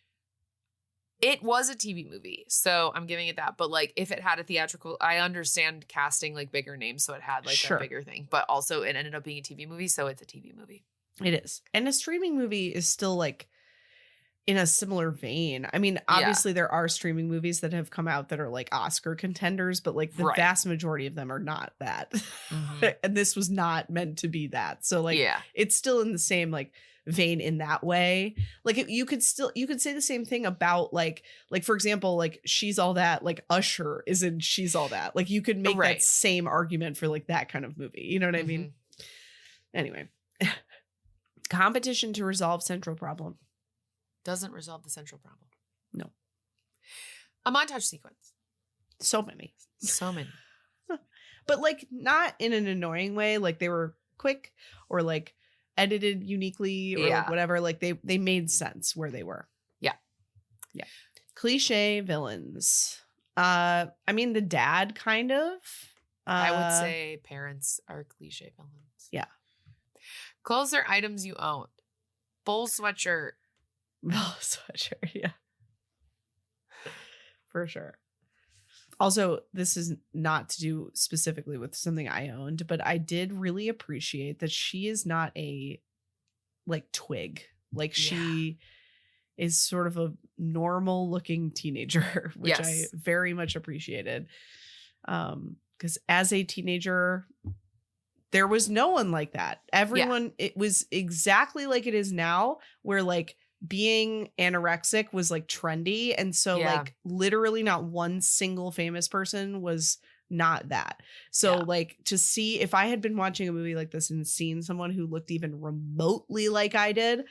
it was a TV movie, so I'm giving it that. But like, if it had a theatrical, I understand casting like bigger names, so it had like a bigger thing. But also, it ended up being a TV movie, so it's a TV movie. It is. And a streaming movie is still like in a similar vein. I mean, obviously there are streaming movies that have come out that are like Oscar contenders, but like the vast majority of them are not that. Mm-hmm. And this was not meant to be that. So like, it's still in the same like vein in that way. Like you could say the same thing about like for example, like She's All That, like Usher is in She's All That. Like you could make that same argument for like that kind of movie. You know what I mean? Anyway. Competition to resolve central problem. Doesn't resolve the central problem. No. A montage sequence. So many. But like not in an annoying way. Like they were quick or like edited uniquely or like whatever. Like they made sense where they were. Yeah. Cliche villains. I mean the dad kind of. I would say parents are cliche villains. Yeah. Clothes or items you owned. Bull sweatshirt. Yeah. For sure. Also, this is not to do specifically with something I owned, but I did really appreciate that she is not a like twig. Like she is sort of a normal looking teenager, which I very much appreciated. Because as a teenager, there was no one like that. Everyone, it was exactly like it is now, where like being anorexic was like trendy. And so like literally not one single famous person was not that. So like to see if I had been watching a movie like this and seen someone who looked even remotely like I did,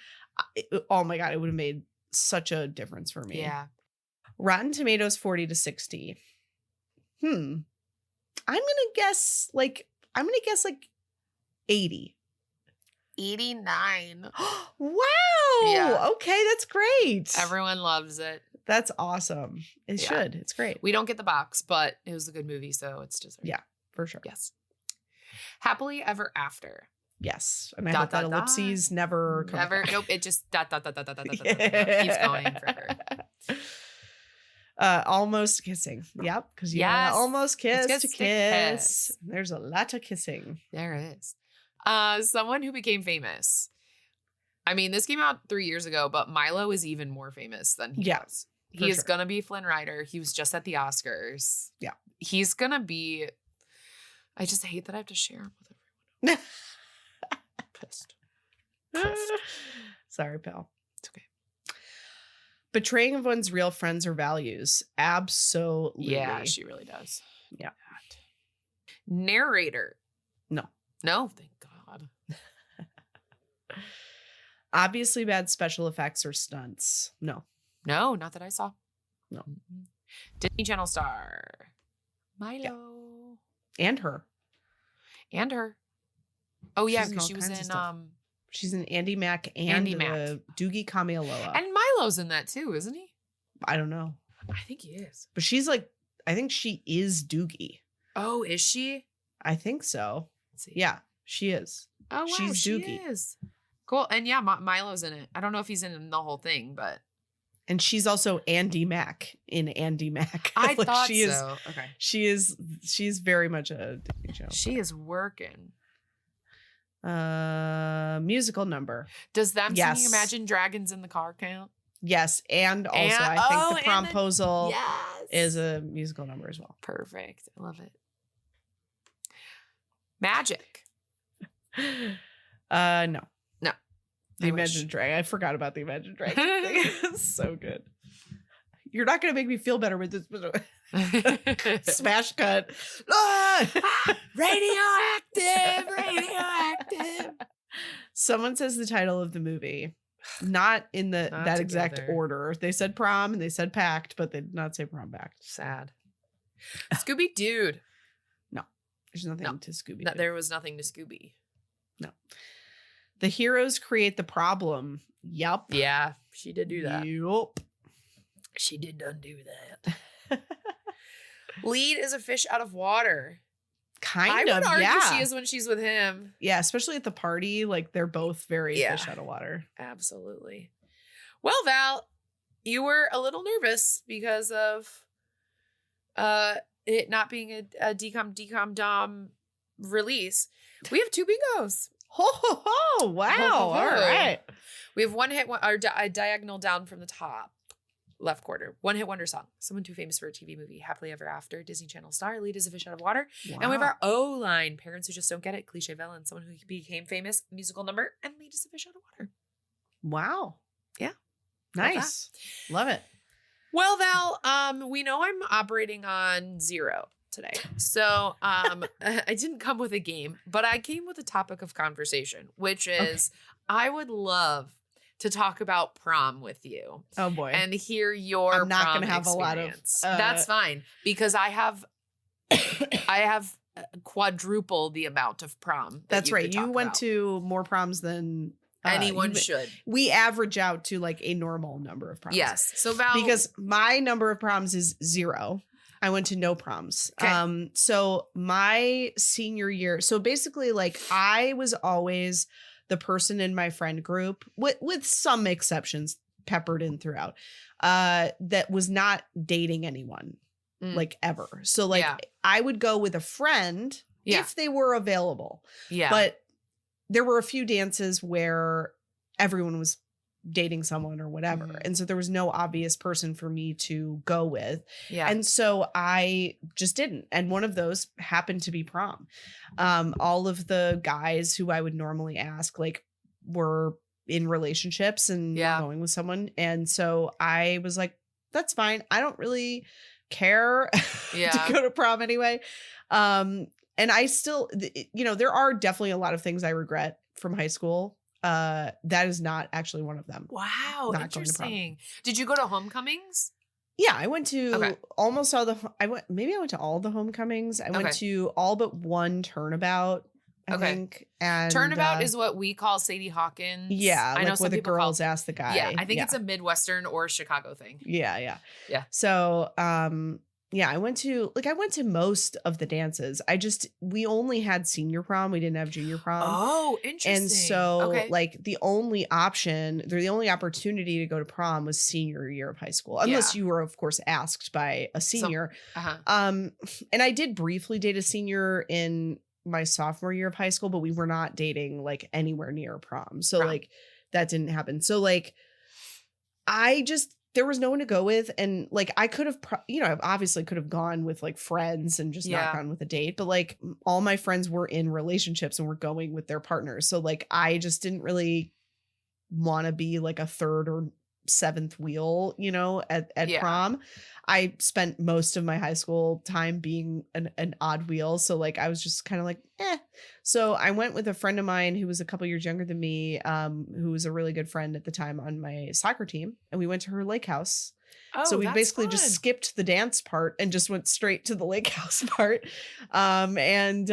oh my God, it would have made such a difference for me. Yeah. Rotten Tomatoes 40 to 60. I'm gonna guess like 80. 89. Wow. Yeah. Okay, that's great. Everyone loves it. That's awesome. It should. It's great. We don't get the box, but it was a good movie, so it's deserved. Yeah, for sure. Yes. Happily Ever After. Yes. And I hope that ellipses never come back. Nope. It just keeps going forever. Almost kissing. Yep. Because you almost kiss to kiss. There's a lot of kissing. There is. Someone who became famous. I mean, this came out 3 years ago, but Milo is even more famous than he was. He is going to be Flynn Rider. He was just at the Oscars. Yeah. He's going to be... I just hate that I have to share him with everyone. Pissed. Sorry, pal. It's okay. Betraying of one's real friends or values. Absolutely. Yeah, she really does. Yeah. Narrator. No. No, thank God. Obviously bad special effects or stunts. No. No, not that I saw. No. Disney Channel star. Milo. Yeah. And her. Oh, yeah, because she was in... She's in Andy Mack and Doogie Kamealoa. And Milo's in that too, isn't he? I don't know. I think he is. But she's like, I think she is Doogie. Oh, is she? I think so. Let's see. Yeah, she is. Oh, wow, she's she Doogie. is. Cool. And yeah, Milo's in it. I don't know if he's in the whole thing, but... And she's also Andy Mack in Andy Mack. I like thought she so. Is, okay. She's very much a Disney show. She is working. Musical number. Does them singing Imagine Dragons in the car count? Yes. And also I think the Promposal is a musical number as well. Perfect. I love it. Magic. No. The I Imagine Dragon. I forgot about the Imagine Dragon thing. It's so good. You're not going to make me feel better with this. Smash cut. Radioactive. Someone says the title of the movie. Not in that exact order. They said Prom and they said Pact, but they did not say Prom Pact. Sad. Scooby Dude. No. There's nothing to Scooby. No, there was nothing to Scooby. No. The heroes create the problem. Yup. Yeah, she did do that. Yup. She did undo that. Lead is a fish out of water. I would argue she is when she's with him. Yeah, especially at the party. Like, they're both very fish out of water. Absolutely. Well, Val, you were a little nervous because of it not being a DCOM Dom release. We have 2 bingos. Ho, ho, ho. Wow. All right. We have one hit, or a diagonal down from the top. Left quarter. One hit wonder song. Someone too famous for a TV movie. Happily Ever After. Disney Channel star. Lead is a fish out of water. Wow. And we have our O line. Parents who just don't get it. Cliche villain. Someone who became famous. Musical number. And lead is a fish out of water. Wow. Yeah. Nice. Love it. Well, Val, we know I'm operating on 0 today. So I didn't come with a game, but I came with a topic of conversation, which is I would love to talk about prom with you. Oh boy. And hear your I'm not prom gonna have experience. a lot of That's fine, because I have quadruple the amount of prom. That's right. You went to more proms than anyone should. We average out to like a normal number of proms. Yes. So Val, because my number of proms is 0. I went to no proms. Okay. So my senior year, so basically like I was always the person in my friend group with some exceptions peppered in throughout, that was not dating anyone like ever. So like I would go with a friend if they were available. Yeah. But there were a few dances where everyone was dating someone or whatever. And so there was no obvious person for me to go with. Yeah. And so I just didn't. And one of those happened to be prom. All of the guys who I would normally ask like were in relationships and going with someone. And so I was like, that's fine. I don't really care to go to prom anyway. And I still, there are definitely a lot of things I regret from high school. That is not actually one of them. Wow, interesting. Did you go to homecomings? Yeah, I went to almost all the. I went to all the homecomings. I went to all but one turnabout. I think. And turnabout is what we call Sadie Hawkins. Yeah, I know where the girls ask the guy. Yeah, I think it's a Midwestern or Chicago thing. Yeah. So, Yeah, I went to most of the dances. We only had senior prom. We didn't have junior prom. Oh, And interesting. so Okay. like the only opportunity to go to prom was senior year of high school, unless Yeah. you were of course asked by a So, senior. uh-huh. And I did briefly date a senior in my sophomore year of high school, but we were not dating like anywhere near prom. So Prom. like that didn't happen. So like there was no one to go with. And like, I could have, I obviously could have gone with like friends and just not Yeah. gone with a date, but like all my friends were in relationships and were going with their partners. So like, I just didn't really want to be like a third or seventh wheel, at Yeah. prom. I spent most of my high school time being an odd wheel. So like, I was just kind of like, eh. So I went with a friend of mine who was a couple years younger than me, who was a really good friend at the time on my soccer team. And we went to her lake house. So Oh, we that's basically fun. just skipped the dance part and just went straight to the lake house part. And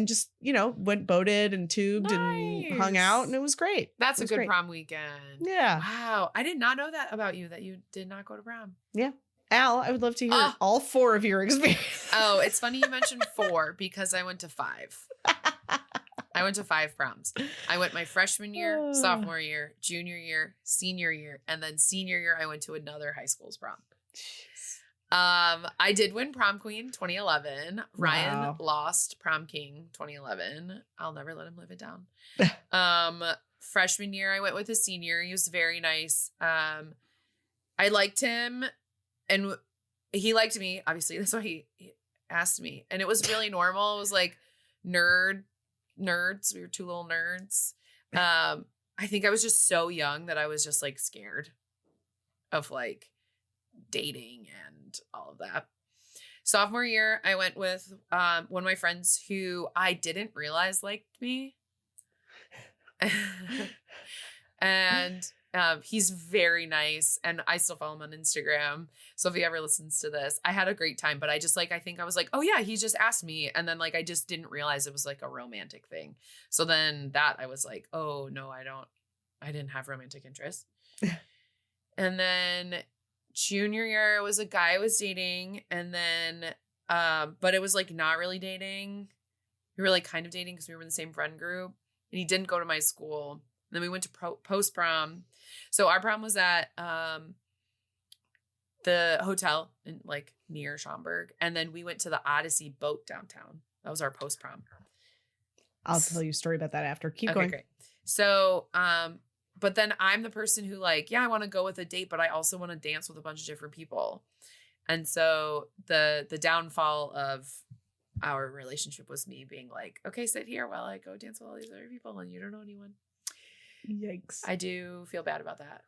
just, went boated and tubed and hung out, and it was great. That's It a was good great. prom weekend. Yeah. Wow. I did not know that about you, that you did not go to prom. Yeah. Al, I would love to hear all 4 of your experiences. Oh, it's funny you mentioned 4 because I went to 5. I went to 5 proms. I went my freshman year, sophomore year, junior year, senior year, and then senior year I went to another high school's prom. I did win prom queen 2011. Ryan lost prom king 2011. I'll never let him live it down. Freshman year I went with a senior. He was very nice. I liked him and he liked me. Obviously, that's why he asked me. And it was really normal. It was like nerds. We were 2 little nerds. I think I was just so young that I was just like scared of like dating and all of that. Sophomore year, I went with one of my friends who I didn't realize liked me. And he's very nice, and I still follow him on Instagram. So if he ever listens to this, I had a great time, but I think I was like, oh yeah, he just asked me. And then like, I just didn't realize it was like a romantic thing. So then that I was like, oh no, I didn't have romantic interest. And then junior year, it was a guy I was dating. And then, but it was like not really dating. We were like kind of dating because we were in the same friend group, and he didn't go to my school. And then we went to post prom. So our prom was at the hotel in like near Schaumburg. And then we went to the Odyssey boat downtown. That was our post prom. I'll tell you a story about that after. Keep going. Great. So, but then I'm the person who like, yeah, I want to go with a date, but I also want to dance with a bunch of different people. And so the downfall of our relationship was me being like, okay, sit here while I go dance with all these other people and you don't know anyone. Yikes. I do feel bad about that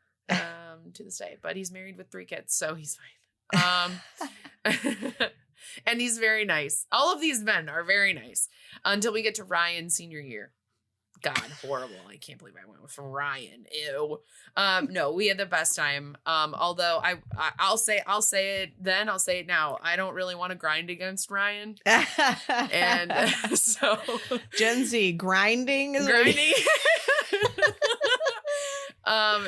to this day, but he's married with 3 kids, so he's fine. And he's very nice. All of these men are very nice until we get to Ryan's senior year. God, horrible. I can't believe I went with Ryan. Ew. No, we had the best time. Although I'll say it then, I'll say it now. I don't really want to grind against Ryan. And so Gen Z grinding.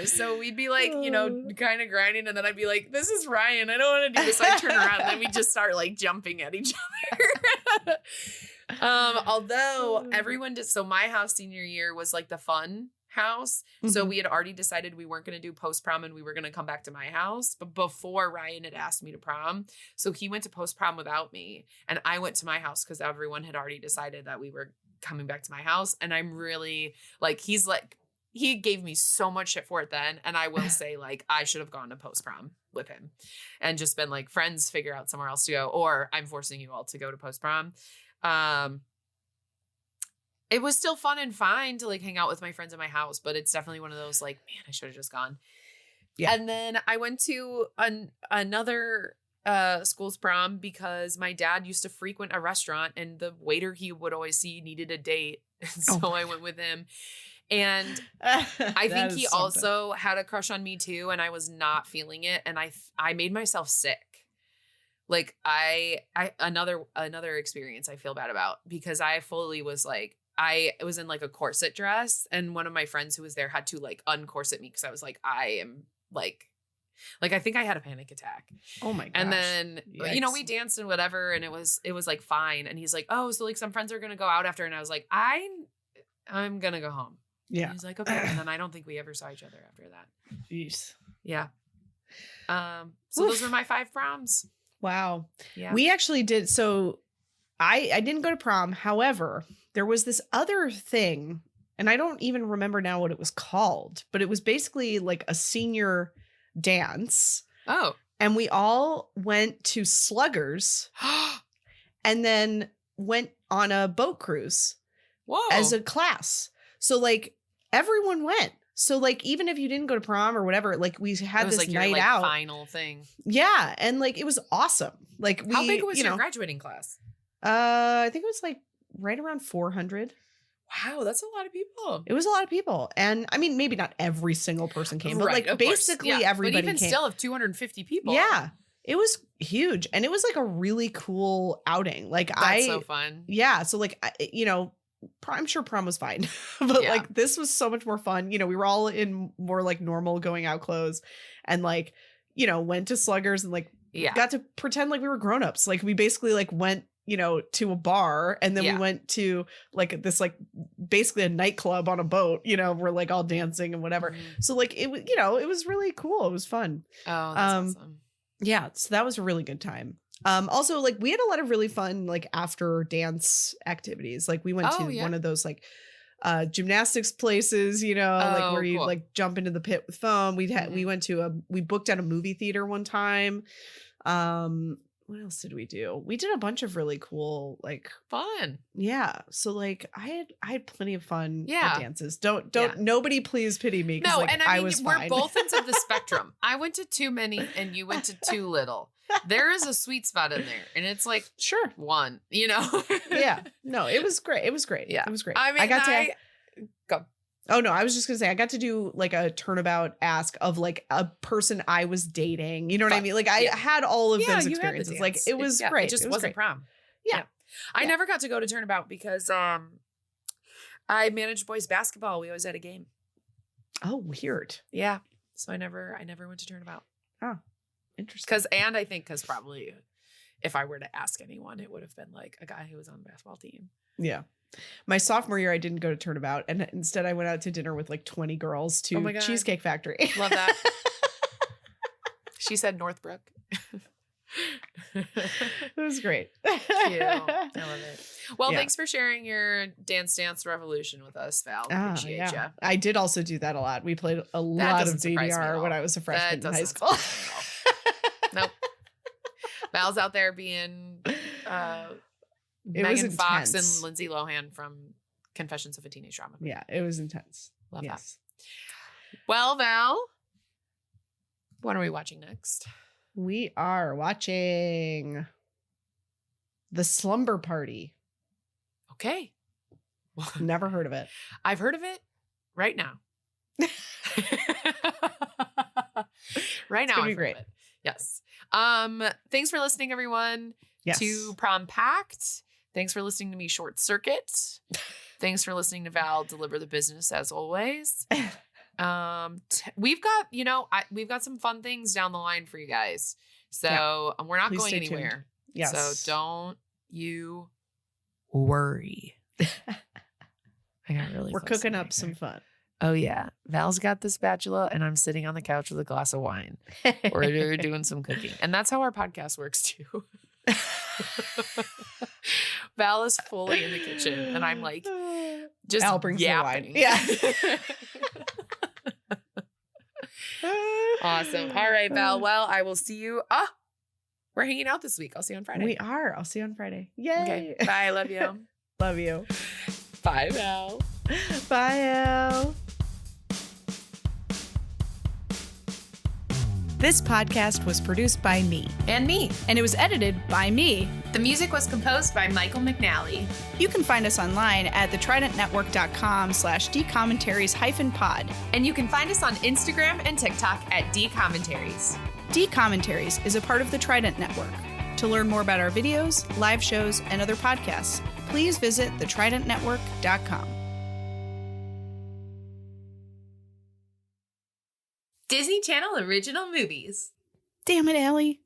So we'd be like, kind of grinding, and then I'd be like, this is Ryan. I don't want to do this. I turn around and then we just start like jumping at each other. Although everyone did, so my house senior year was like the fun house. Mm-hmm. So we had already decided we weren't going to do post prom and we were going to come back to my house. But before Ryan had asked me to prom, so he went to post prom without me, and I went to my house because everyone had already decided that we were coming back to my house. And I'm really like, he gave me so much shit for it then. And I will say, like, I should have gone to post prom with him and just been like, friends, figure out somewhere else to go, or I'm forcing you all to go to post prom. It was still fun and fine to like hang out with my friends at my house, but it's definitely one of those like, man, I should have just gone. Yeah. And then I went to another school's prom because my dad used to frequent a restaurant, and the waiter he would always see needed a date. So I went with him. And I think he also had a crush on me too, and I was not feeling it, and I made myself sick. Like another experience I feel bad about, because I fully was like, I was in like a corset dress, and one of my friends who was there had to like uncorset me because I was like, I am like Like, I think I had a panic attack. Oh my gosh. And then, Yikes. we danced and whatever, and it was like fine. And he's like, oh, so like some friends are going to go out after. And I was like, I'm going to go home. Yeah. And he's like, okay. And then I don't think we ever saw each other after that. Jeez. Yeah. So those were my 5 proms. Wow. Yeah. We actually did. So I didn't go to prom. However, there was this other thing, and I don't even remember now what it was called, but it was basically like a senior dance. Oh. And we all went to Sluggers and then went on a boat cruise. Whoa. As a class. So like everyone went. So like even if you didn't go to prom or whatever, like we had this like night your, out. Final thing. Yeah. And like it was awesome. Like how big was your graduating class? I think it was like right around 400. Wow, that's a lot of people. It was a lot of people. And I mean, maybe not every single person came, but like basically everybody came. But even still, of 250 people. Yeah. It was huge. And it was like a really cool outing. Like that's so fun. Yeah. So like, I'm sure prom was fine, but like this was so much more fun. We were all in more like normal going out clothes and like, went to Sluggers and like got to pretend like we were grownups. Like we basically like went, to a bar and then we went to like this, like basically a nightclub on a boat, we're like all dancing and whatever. So like it was, it was really cool. It was fun. Oh, that's awesome. Yeah. So that was a really good time. Also like we had a lot of really fun, like after dance activities. Like we went to one of those like, gymnastics places, like where you like jump into the pit with foam. We booked at a movie theater one time. What else did we do? We did a bunch of really cool, like fun. Yeah. So like I had plenty of fun at dances. Don't nobody please pity me. No, like, and I mean, was we're fine. both ends of the spectrum. I went to too many and you went to too little. There is a sweet spot in there. And it's like sure. One, Yeah. No, it was great. It was great. Yeah. It was great. I mean, go. Oh no, I was just gonna say I got to do like a turnabout ask of like a person I was dating. You know what I mean? Like I had all of those experiences. Like it was great. It just wasn't prom. Yeah. I never got to go to turnabout because I managed boys basketball. We always had a game. Oh, weird. Yeah. So I never went to turnabout. Oh, interesting. Because probably if I were to ask anyone, it would have been like a guy who was on the basketball team. Yeah. My sophomore year, I didn't go to turnabout, and instead I went out to dinner with like 20 girls to Cheesecake Factory. Love that. She said Northbrook. It was great. Cute. I love it. Well, thanks for sharing your Dance Revolution with us, Val. Appreciate you. I did also do that a lot. We played a lot of DDR when I was a freshman in high school. Nope. Val's out there being it Megan was Fox and Lindsay Lohan from Confessions of a Teenage Drama. Yeah, it was intense. Love that. Well, Val, what are we watching next? We are watching The Slumber Party. Okay. Never heard of it. I've heard of it right now. Right now. It's gonna be great. Yes. Thanks for listening, everyone. Yes. To Prom Pact. Thanks for listening to me short circuit. Thanks for listening to Val deliver the business as always. We've got, we've got some fun things down the line for you guys. So we're not going anywhere. Tuned. Yes. So don't you worry. I got really. We're cooking up some fun. Oh yeah, Val's got the spatula, and I'm sitting on the couch with a glass of wine. We're doing some cooking, and that's how our podcast works too. Val is fully in the kitchen, and I'm like, just Al brings the wine. Yeah. Awesome. All right, Val. Well, I will see you. We're hanging out this week. I'll see you on Friday. We are. I'll see you on Friday. Yay. Okay. Bye. Love you. Love you. Bye, Val. Bye, Al. This podcast was produced by me. And me. And it was edited by me. The music was composed by Michael McNally. You can find us online at thetridentnetwork.com/dcommentaries-pod. And you can find us on Instagram and TikTok at dcommentaries. D-Commentaries is a part of the Trident Network. To learn more about our videos, live shows, and other podcasts, please visit thetridentnetwork.com. Disney Channel original movies. Damn it, Allie.